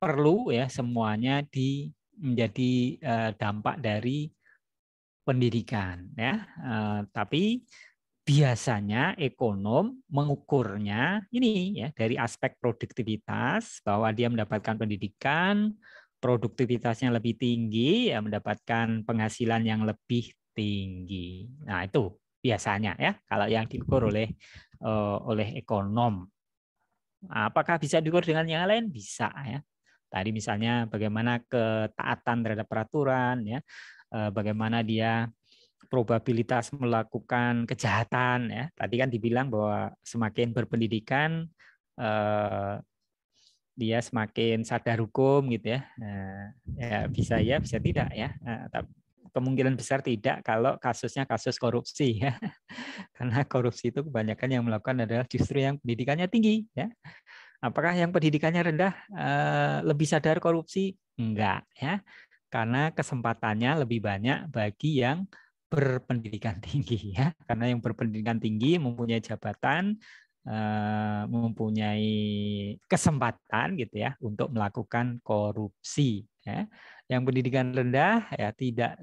perlu, ya, semuanya menjadi dampak dari pendidikan, ya. Tapi biasanya ekonom mengukurnya ini, ya, dari aspek produktivitas, bahwa dia mendapatkan pendidikan, produktivitasnya lebih tinggi, ya, mendapatkan penghasilan yang lebih tinggi. Nah, itu biasanya, ya, kalau yang diukur oleh ekonom. Apakah bisa diukur dengan yang lain? Bisa, ya. Tadi misalnya bagaimana ketaatan terhadap peraturan, ya, bagaimana dia probabilitas melakukan kejahatan, ya. Tadi kan dibilang bahwa semakin berpendidikan dia semakin sadar hukum gitu ya. Ya bisa tidak ya. Kemungkinan besar tidak kalau kasusnya kasus korupsi, ya. Karena korupsi itu kebanyakan yang melakukan adalah justru yang pendidikannya tinggi, ya. Apakah yang pendidikannya rendah lebih sadar korupsi? Enggak, ya. Karena kesempatannya lebih banyak bagi yang berpendidikan tinggi, ya. Karena yang berpendidikan tinggi mempunyai jabatan, mempunyai kesempatan gitu ya untuk melakukan korupsi, ya. Yang pendidikan rendah ya tidak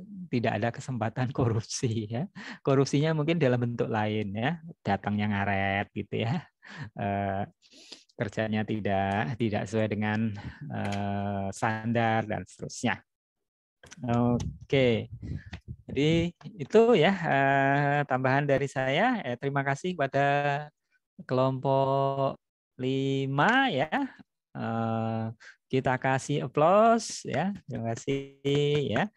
ada kesempatan korupsi ya. Korupsinya mungkin dalam bentuk lain ya, datangnya ngaret gitu ya. Kerjanya tidak sesuai dengan standar dan seterusnya. Oke. Jadi itu ya tambahan dari saya. Terima kasih kepada kelompok 5 ya. Kita kasih applause ya. Terima kasih ya.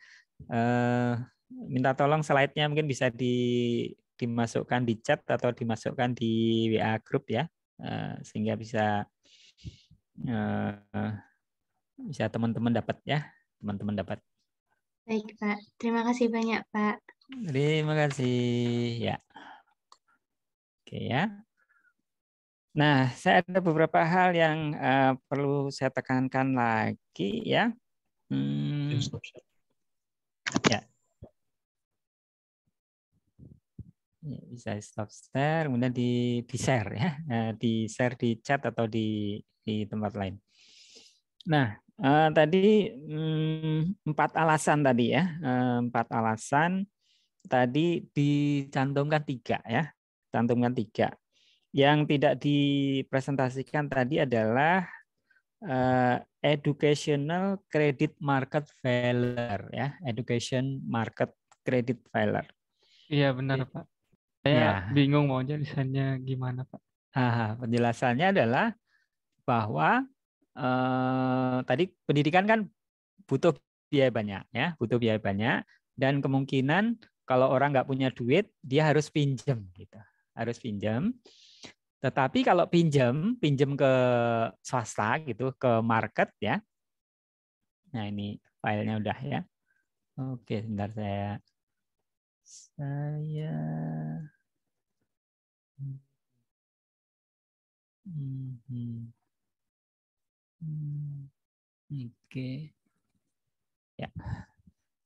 Minta tolong slide-nya mungkin bisa dimasukkan di chat atau dimasukkan di WA group ya, sehingga bisa teman-teman dapat ya, teman-teman dapat. Baik, Pak. Terima kasih banyak, Pak. Terima kasih ya. Oke ya. Nah, saya ada beberapa hal yang perlu saya tekankan lagi ya. Ya. Bisa stop share, kemudian di share ya, di share di chat atau di tempat lain. Nah, tadi 4 alasan tadi ya, 4 alasan tadi dicantumkan 3 ya, cantumkan 3. Yang tidak dipresentasikan tadi adalah educational credit market failure ya, education market credit failure. Iya benar Pak. Saya bingung mau jelasannya gimana Pak. Penjelasannya adalah bahwa tadi pendidikan kan butuh biaya banyak ya, butuh biaya banyak, dan kemungkinan kalau orang nggak punya duit dia harus pinjam gitu, harus pinjam. Tetapi kalau pinjam ke swasta gitu, ke market ya. Nah ini filenya udah ya. Oke, sebentar saya oke. Ya.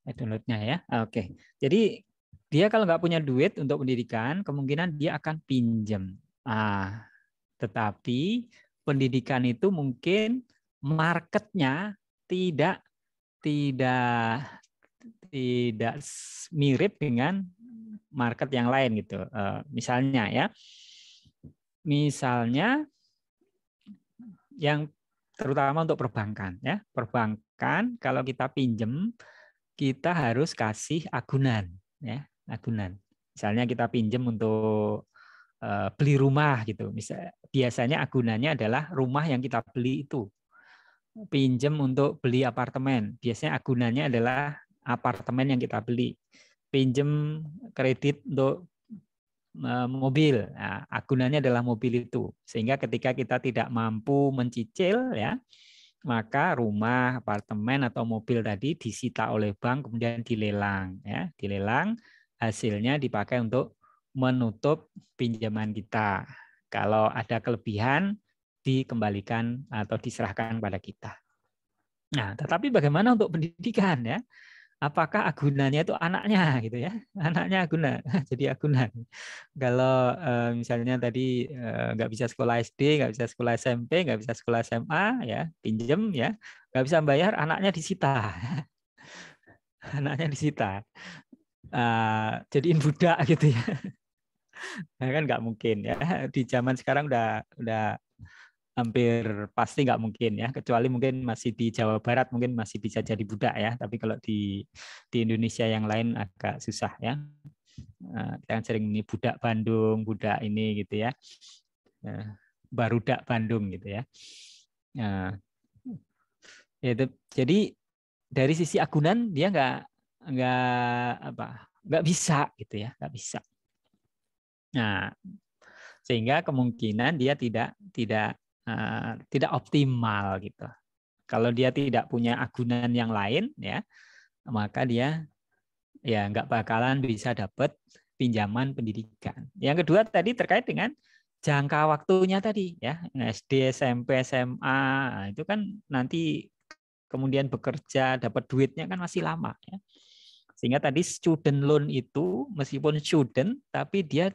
Downloadnya ya. Oke. Jadi dia kalau nggak punya duit untuk pendidikan, kemungkinan dia akan pinjam. Tetapi pendidikan itu mungkin marketnya tidak mirip dengan market yang lain gitu. Misalnya ya, yang terutama untuk perbankan ya, perbankan kalau kita pinjam kita harus kasih agunan ya, agunan. Misalnya kita pinjam untuk beli rumah gitu. Biasanya agunannya adalah rumah yang kita beli itu. Pinjam untuk beli apartemen, biasanya agunannya adalah apartemen yang kita beli. Pinjam kredit untuk mobil, nah, agunannya adalah mobil itu. Sehingga ketika kita tidak mampu mencicil ya, maka rumah, apartemen atau mobil tadi disita oleh bank kemudian dilelang ya, dilelang, hasilnya dipakai untuk menutup pinjaman kita. Kalau ada kelebihan dikembalikan atau diserahkan pada kita. Nah, tetapi bagaimana untuk pendidikan ya? Apakah agunannya itu anaknya gitu ya? Anaknya agunan, jadi agunan. Kalau misalnya tadi nggak bisa sekolah SD, nggak bisa sekolah SMP, nggak bisa sekolah SMA, ya pinjem ya, nggak bisa bayar, anaknya disita, anaknya disita, jadiin budak gitu ya. Nah, kan nggak mungkin ya. Di zaman sekarang udah hampir pasti nggak mungkin ya, kecuali mungkin masih di Jawa Barat mungkin masih bisa jadi budak ya, tapi kalau di Indonesia yang lain agak susah ya. Kita kan sering ini budak Bandung, budak ini gitu ya, barudak Bandung gitu ya. Jadi dari sisi agunan dia nggak bisa gitu ya, nggak bisa. Nah, sehingga kemungkinan dia tidak optimal gitu. Kalau dia tidak punya agunan yang lain ya, maka dia ya nggak bakalan bisa dapat pinjaman pendidikan. Yang kedua tadi terkait dengan jangka waktunya tadi ya, SD, SMP, SMA, itu kan nanti kemudian bekerja dapat duitnya kan masih lama ya. Sehingga tadi student loan itu meskipun student tapi dia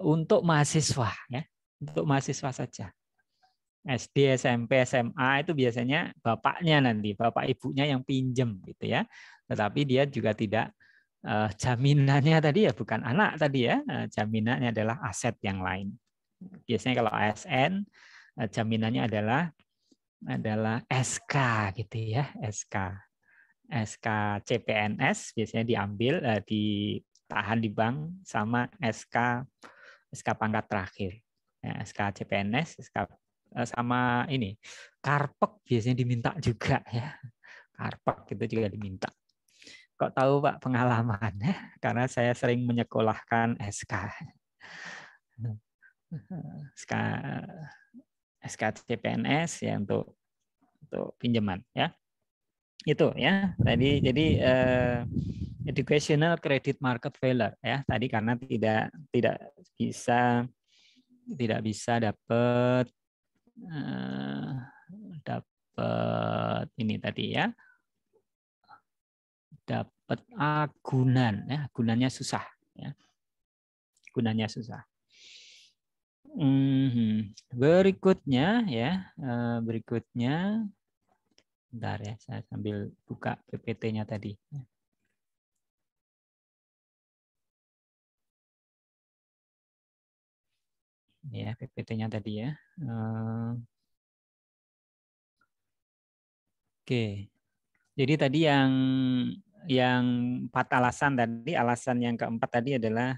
untuk mahasiswa ya, untuk mahasiswa saja. SD, SMP, SMA itu biasanya bapaknya nanti, bapak ibunya yang pinjem gitu ya. Tetapi dia juga tidak jaminannya tadi ya bukan anak tadi ya, jaminannya adalah aset yang lain. Biasanya kalau ASN jaminannya adalah SK gitu ya, SK CPNS biasanya diambil ditahan di bank sama SK pangkat terakhir. Ya, SK CPNS, SK sama ini Karpek biasanya diminta juga ya. Karpek itu juga diminta. Kok tahu Pak pengalamannya? Karena saya sering menyekolahkan SK CPNS ya untuk pinjaman ya. Itu ya. Tadi jadi educational credit market failure ya. Tadi karena tidak bisa dapat ini tadi ya, dapat agunan ya, gunanya susah ya, gunanya susah. Berikutnya ya, bentar ya, saya sambil buka PPT-nya tadi. Ya, PPT-nya tadi ya. Oke. Jadi tadi yang 4 alasan tadi, alasan yang keempat tadi adalah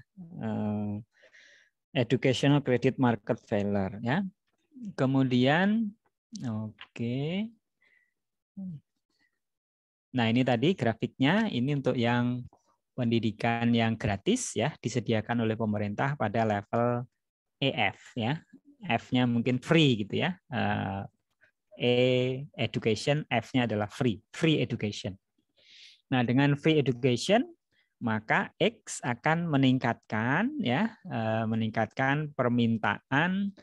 educational credit market failure ya. Kemudian oke. Nah, ini tadi grafiknya ini untuk yang pendidikan yang gratis ya, disediakan oleh pemerintah pada level EF ya. F-nya mungkin free gitu ya. Education, F-nya adalah free education. Nah, dengan free education maka X akan meningkatkan ya, meningkatkan permintaan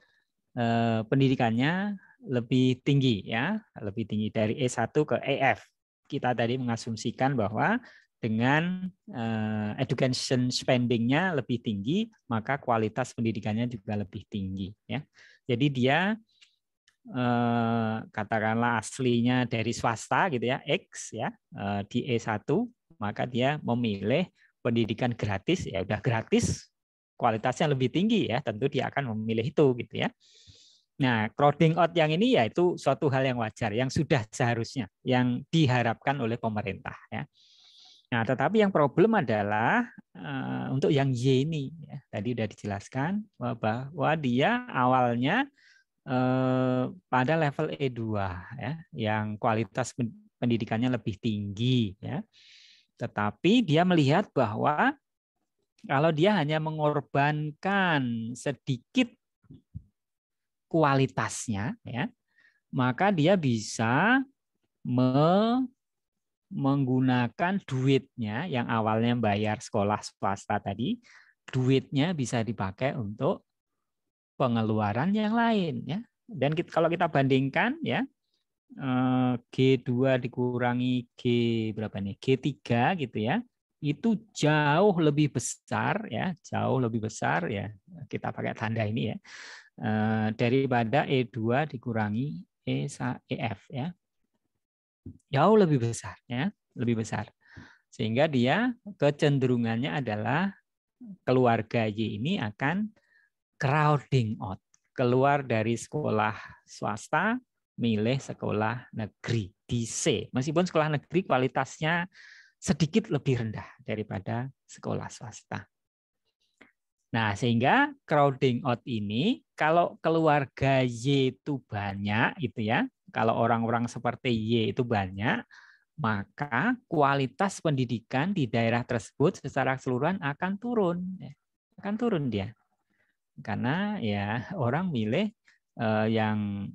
pendidikannya lebih tinggi ya, lebih tinggi dari E1 ke EF. Kita tadi mengasumsikan bahwa dengan education spending-nya lebih tinggi, maka kualitas pendidikannya juga lebih tinggi ya. Jadi dia katakanlah aslinya dari swasta gitu ya, X ya, di E1, maka dia memilih pendidikan gratis, ya udah gratis, kualitasnya lebih tinggi ya, tentu dia akan memilih itu gitu ya. Nah, crowding out yang ini ya itu suatu hal yang wajar, yang sudah seharusnya, yang diharapkan oleh pemerintah ya. Nah, tetapi yang problem adalah untuk yang Y ini, ya, tadi sudah dijelaskan bahwa dia awalnya pada level E2 ya, yang kualitas pendidikannya lebih tinggi ya. Tetapi dia melihat bahwa kalau dia hanya mengorbankan sedikit kualitasnya ya, maka dia bisa menggunakan duitnya yang awalnya bayar sekolah swasta tadi, duitnya bisa dipakai untuk pengeluaran yang lain ya. Dan kalau kita bandingkan ya, G2 dikurangi G berapa nih? G3 gitu ya. Itu jauh lebih besar ya, jauh lebih besar ya. Kita pakai tanda ini ya. Daripada E2 dikurangi EF ya. Jauh lebih besar ya, lebih besar. Sehingga dia kecenderungannya adalah keluarga Y ini akan crowding out, keluar dari sekolah swasta, milih sekolah negeri di C. Meskipun sekolah negeri kualitasnya sedikit lebih rendah daripada sekolah swasta. Nah, sehingga crowding out ini kalau keluarga Y itu banyak gitu ya, kalau orang-orang seperti Y itu banyak, maka kualitas pendidikan di daerah tersebut secara keseluruhan akan turun. Akan turun dia. Karena ya orang milih yang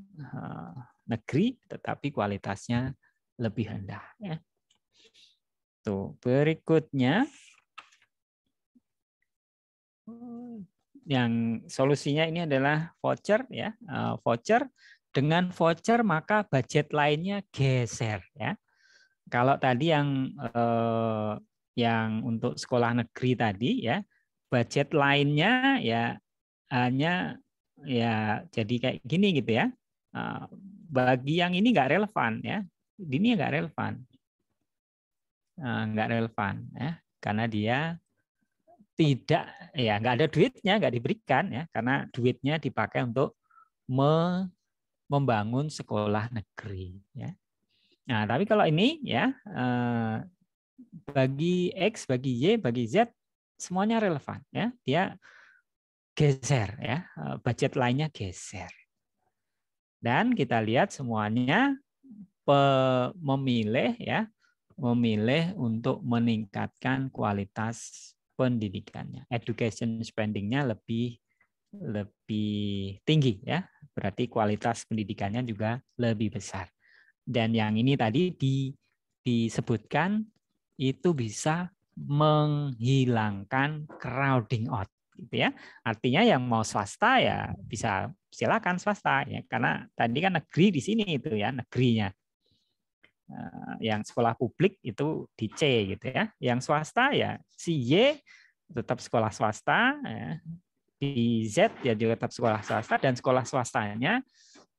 negeri tetapi kualitasnya lebih rendah ya. Tuh, berikutnya yang solusinya ini adalah voucher ya. Voucher, dengan voucher maka budget lainnya geser ya. Kalau tadi yang untuk sekolah negeri tadi ya, budget lainnya ya hanya ya jadi kayak gini gitu ya. Bagi yang ini nggak relevan ya, ini nggak relevan, ya, karena dia tidak, ya nggak ada duitnya, nggak diberikan ya, karena duitnya dipakai untuk membangun sekolah negeri ya. Nah, tapi kalau ini ya bagi X, bagi Y, bagi Z semuanya relevan ya. Dia geser ya, budget lainnya geser. Dan kita lihat semuanya memilih untuk meningkatkan kualitas pendidikannya. Education spending-nya lebih tinggi ya. Berarti kualitas pendidikannya juga lebih besar. Dan yang ini tadi disebutkan itu bisa menghilangkan crowding out gitu ya. Artinya yang mau swasta ya bisa silakan swasta ya, karena tadi kan negeri di sini itu ya, negerinya. Yang sekolah publik itu di C gitu ya. Yang swasta ya si Y tetap sekolah swasta ya. Di Z ya juga tetap sekolah swasta, dan sekolah swastanya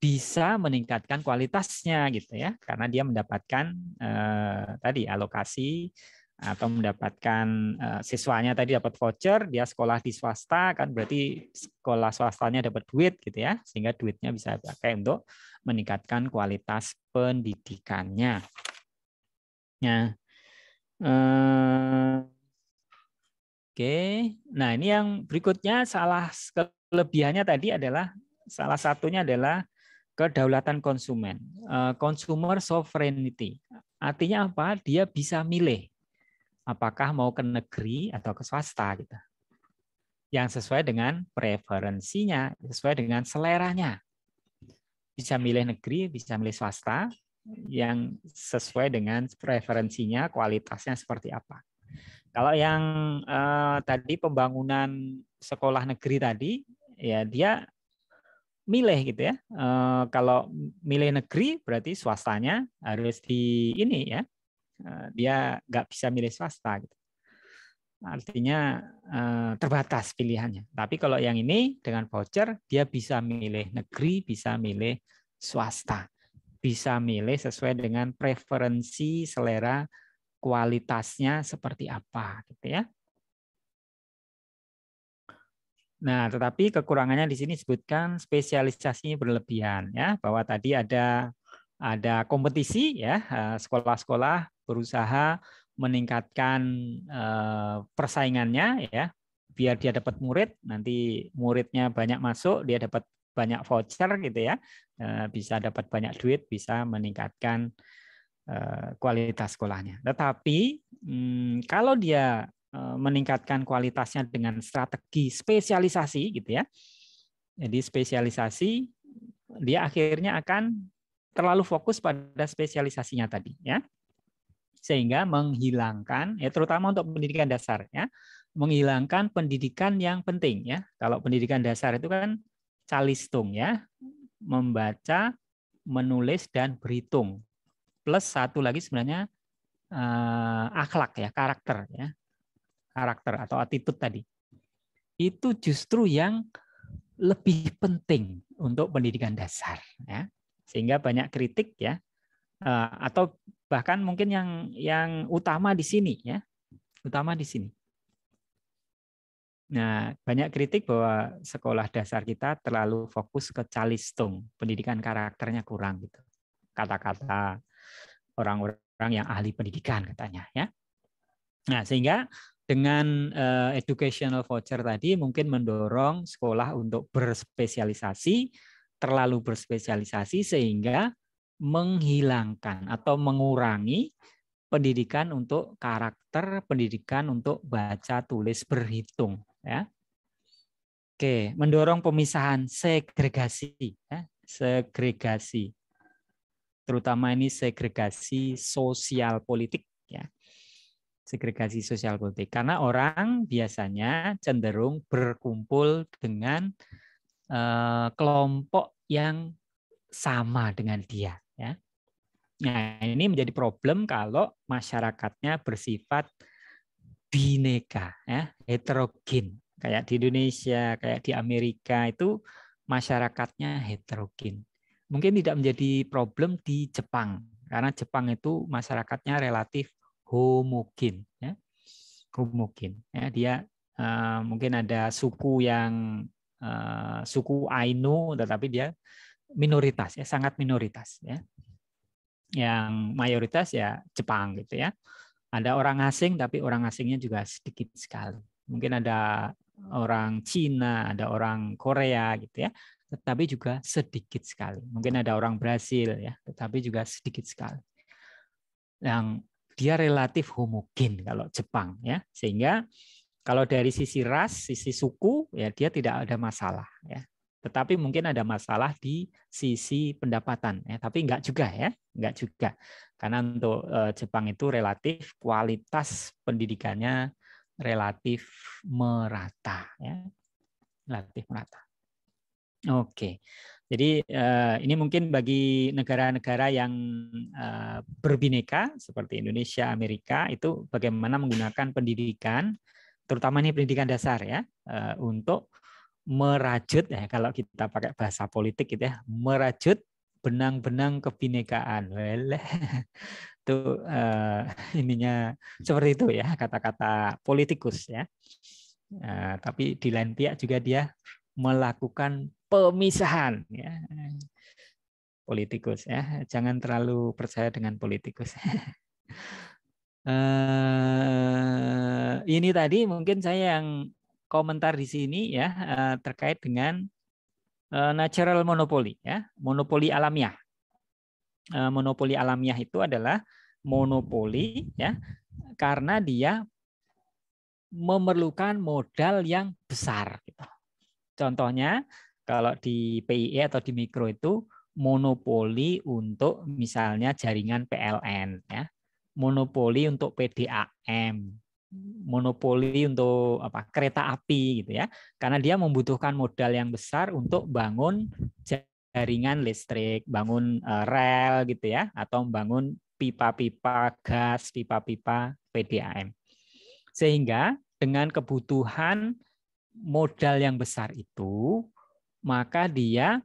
bisa meningkatkan kualitasnya gitu ya, karena dia mendapatkan tadi alokasi atau mendapatkan siswanya tadi dapat voucher, dia sekolah di swasta kan berarti sekolah swastanya dapat duit gitu ya, sehingga duitnya bisa dipakai untuk meningkatkan kualitas pendidikannya. Nah, oke. Nah, ini yang berikutnya, kelebihannya tadi adalah salah satunya adalah kedaulatan konsumen, consumer sovereignty. Artinya apa? Dia bisa milih apakah mau ke negeri atau ke swasta gitu. Yang sesuai dengan preferensinya, sesuai dengan seleranya. Bisa milih negeri, bisa milih swasta yang sesuai dengan preferensinya, kualitasnya seperti apa. Kalau yang tadi pembangunan sekolah negeri tadi, ya dia milih gitu ya. Kalau milih negeri berarti swastanya harus di ini ya. Dia nggak bisa milih swasta gitu. Artinya terbatas pilihannya. Tapi kalau yang ini dengan voucher dia bisa milih negeri, bisa milih swasta. Bisa milih sesuai dengan preferensi selera kualitasnya seperti apa gitu ya. Nah, tetapi kekurangannya di sini disebutkan spesialisasinya berlebihan ya, bahwa tadi ada kompetisi ya, sekolah-sekolah berusaha meningkatkan persaingannya ya, biar dia dapat murid, nanti muridnya banyak masuk, dia dapat banyak voucher gitu ya, bisa dapat banyak duit, bisa meningkatkan kualitas sekolahnya. Tetapi kalau dia meningkatkan kualitasnya dengan strategi spesialisasi gitu ya. Jadi spesialisasi dia akhirnya akan terlalu fokus pada spesialisasinya tadi ya. Sehingga menghilangkan ya, terutama untuk pendidikan dasar ya, menghilangkan pendidikan yang penting ya. Kalau pendidikan dasar itu kan calistung ya, membaca, menulis dan berhitung. Plus satu lagi sebenarnya akhlak ya, karakter ya. Karakter atau attitude tadi. Itu justru yang lebih penting untuk pendidikan dasar ya. Sehingga banyak kritik ya, atau bahkan mungkin yang utama di sini ya. Utama di sini. Nah, banyak kritik bahwa sekolah dasar kita terlalu fokus ke calistung, pendidikan karakternya kurang gitu. Kata-kata orang-orang yang ahli pendidikan katanya ya. Nah, sehingga dengan educational voucher tadi mungkin mendorong sekolah untuk berspesialisasi, terlalu berspesialisasi sehingga menghilangkan atau mengurangi pendidikan untuk karakter, pendidikan untuk baca, tulis, berhitung. Ya. Oke, mendorong pemisahan segregasi, ya. Segregasi, terutama ini segregasi sosial politik, ya. Segregasi sosial politik, karena orang biasanya cenderung berkumpul dengan kelompok yang sama dengan dia. Ya. Nah, ini menjadi problem kalau masyarakatnya bersifat bineka, ya, heterogen. Kayak di Indonesia, kayak di Amerika itu masyarakatnya heterogen. mungkin tidak menjadi problem di Jepang karena Jepang itu masyarakatnya relatif homogen, ya. Homogen, ya. Dia mungkin ada suku yang suku Ainu, tetapi dia minoritas, ya, sangat minoritas, ya. Yang mayoritas ya Jepang gitu ya. Ada orang asing, tapi orang asingnya juga sedikit sekali. Mungkin ada orang Cina, ada orang Korea gitu ya, tetapi juga sedikit sekali. Mungkin ada orang Brasil ya, tetapi juga sedikit sekali. Yang dia relatif homogen kalau Jepang ya, sehingga kalau dari sisi ras, sisi suku ya dia tidak ada masalah ya. Tetapi mungkin ada masalah di sisi pendapatan ya, tapi enggak juga ya, enggak juga. Karena untuk Jepang itu relatif kualitas pendidikannya relatif merata ya. Relatif merata. Oke. Jadi ini mungkin bagi negara-negara yang berbineka seperti Indonesia, Amerika itu bagaimana menggunakan pendidikan, terutama ini pendidikan dasar ya, untuk merajut ya, kalau kita pakai bahasa politik gitu ya, merajut benang-benang kebinekaan. Itu ininya seperti itu ya, kata-kata politikus ya. Tapi di lain pihak juga dia melakukan pemisahan ya. Politikus ya, jangan terlalu percaya dengan politikus. Ini tadi mungkin saya yang komentar di sini ya terkait dengan natural monopoly ya, monopoli alamiah. Monopoli alamiah itu adalah monopoli ya karena dia memerlukan modal yang besar gitu. Contohnya kalau di PIE atau di mikro itu monopoli untuk misalnya jaringan PLN ya. Monopoli untuk PDAM, monopoli untuk kereta api gitu ya, karena dia membutuhkan modal yang besar untuk bangun jaringan listrik, bangun rel gitu ya, atau bangun pipa-pipa gas, pipa-pipa PDAM. Sehingga dengan kebutuhan modal yang besar itu, maka dia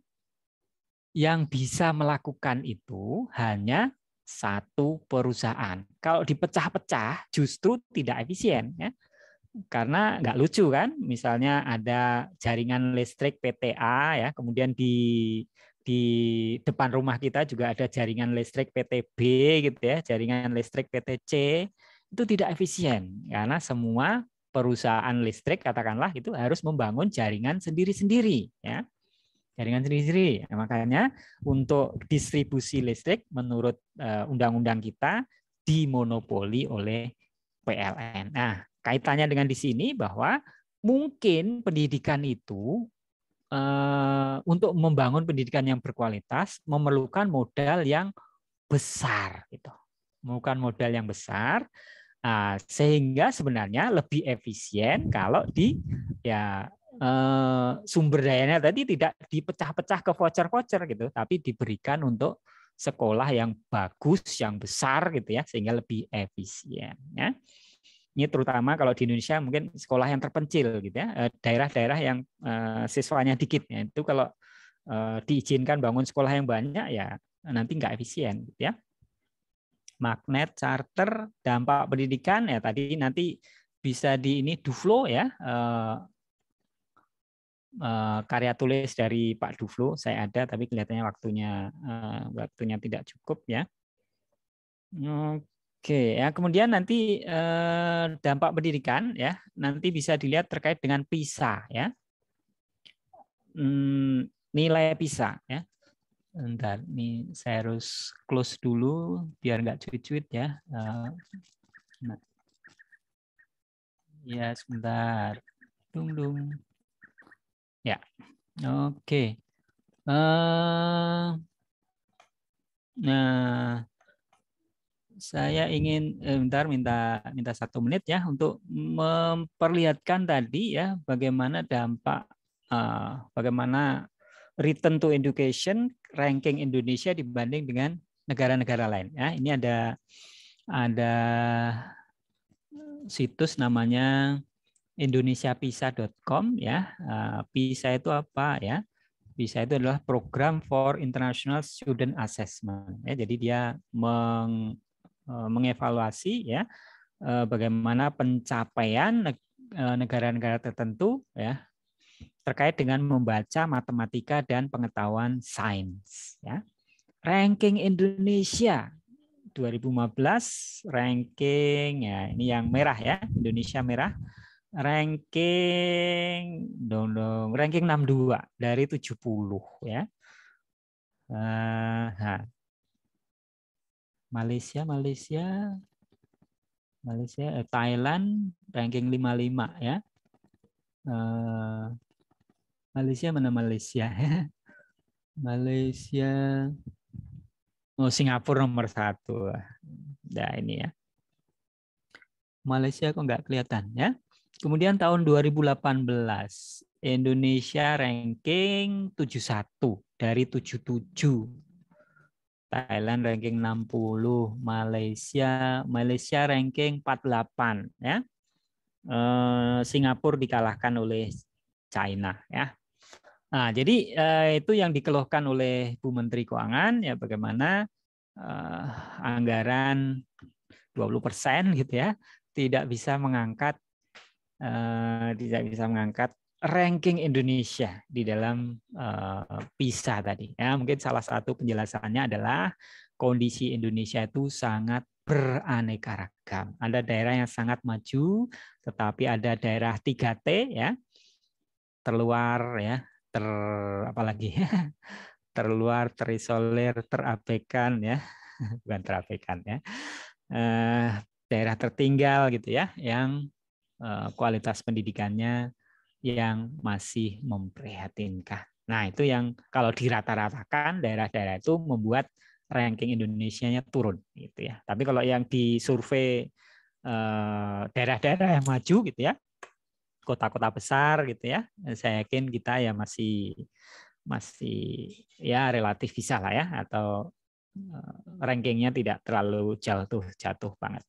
yang bisa melakukan itu hanya satu perusahaan. Kalau dipecah-pecah justru tidak efisien ya. Karena nggak lucu kan, misalnya ada jaringan listrik PTA ya, kemudian di depan rumah kita juga ada jaringan listrik PTB gitu ya, jaringan listrik PTC, itu tidak efisien karena semua perusahaan listrik katakanlah itu harus membangun jaringan sendiri-sendiri ya. Jaringan sendiri-sendiri. Nah, makanya untuk distribusi listrik menurut undang-undang kita dimonopoli oleh PLN. Nah, kaitannya dengan di sini bahwa mungkin pendidikan itu untuk membangun pendidikan yang berkualitas memerlukan modal yang besar gitu. Memerlukan modal yang besar sehingga sebenarnya lebih efisien kalau sumber dayanya tadi tidak dipecah-pecah ke voucher-voucher gitu, tapi diberikan untuk sekolah yang bagus, yang besar gitu ya, sehingga lebih efisien ya. Ini terutama kalau di Indonesia mungkin sekolah yang terpencil gitu ya, daerah-daerah yang siswanya dikit ya, itu kalau diizinkan bangun sekolah yang banyak ya nanti nggak efisien gitu ya. Magnet, charter, dampak pendidikan ya tadi nanti bisa di ini Duflo ya. Karya tulis dari Pak Duflo saya ada tapi kelihatannya waktunya tidak cukup ya. Oke ya, kemudian nanti dampak pendidikan ya nanti bisa dilihat terkait dengan PISA ya. Nilai PISA ya. Bentar, nih saya harus close dulu biar nggak cuit-cuit ya. Nah. Ya sebentar. Dung. Ya, oke. Nah, saya ingin bentar minta 1 menit ya untuk memperlihatkan tadi ya bagaimana dampak, bagaimana return to education ranking Indonesia dibanding dengan negara-negara lain. Ya, ini ada situs namanya indonesiapisa.com ya. PISA itu apa ya? PISA itu adalah Program for International Student Assessment. Ya, jadi dia mengevaluasi ya bagaimana pencapaian negara-negara tertentu ya terkait dengan membaca matematika dan pengetahuan sains. Ya. Ranking Indonesia 2015 ranking ya ini yang merah ya Indonesia merah ranking ranking 62 dari 70 ya. Malaysia Thailand ranking 55 ya. Malaysia mana Malaysia ya? Malaysia Singapura nomor 1. Nah ini ya. Malaysia kok nggak kelihatan ya. Kemudian tahun 2018 Indonesia ranking 71 dari 77. Thailand ranking 60, Malaysia ranking 48 ya. Singapura dikalahkan oleh China ya. Nah, jadi itu yang dikeluhkan oleh Bu Menteri Keuangan ya bagaimana anggaran 20% gitu ya tidak bisa mengangkat ranking Indonesia di dalam PISA tadi. Ya, mungkin salah satu penjelasannya adalah kondisi Indonesia itu sangat beraneka ragam. Ada daerah yang sangat maju, tetapi ada daerah 3T ya, terluar ya, terluar, terisolir, terabaikan ya, bukan terabaikan ya, daerah tertinggal gitu ya, yang kualitas pendidikannya yang masih memprihatinkan. Nah itu yang kalau dirata-ratakan daerah-daerah itu membuat ranking Indonesianya turun gitu ya. Tapi kalau yang disurvei daerah-daerah yang maju gitu ya, kota-kota besar gitu ya, saya yakin kita ya masih ya relatif bisa lah ya, atau rankingnya tidak terlalu jatuh banget.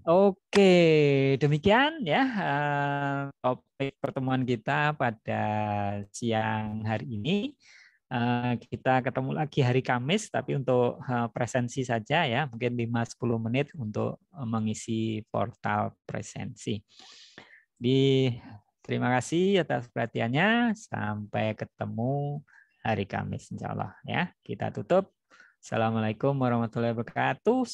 Oke, demikian ya topik pertemuan kita pada siang hari ini. Kita ketemu lagi hari Kamis, tapi untuk presensi saja ya, mungkin 5-10 menit untuk mengisi portal presensi. Terima kasih atas perhatiannya. Sampai ketemu hari Kamis insya Allah ya. Kita tutup. Assalamualaikum warahmatullahi wabarakatuh.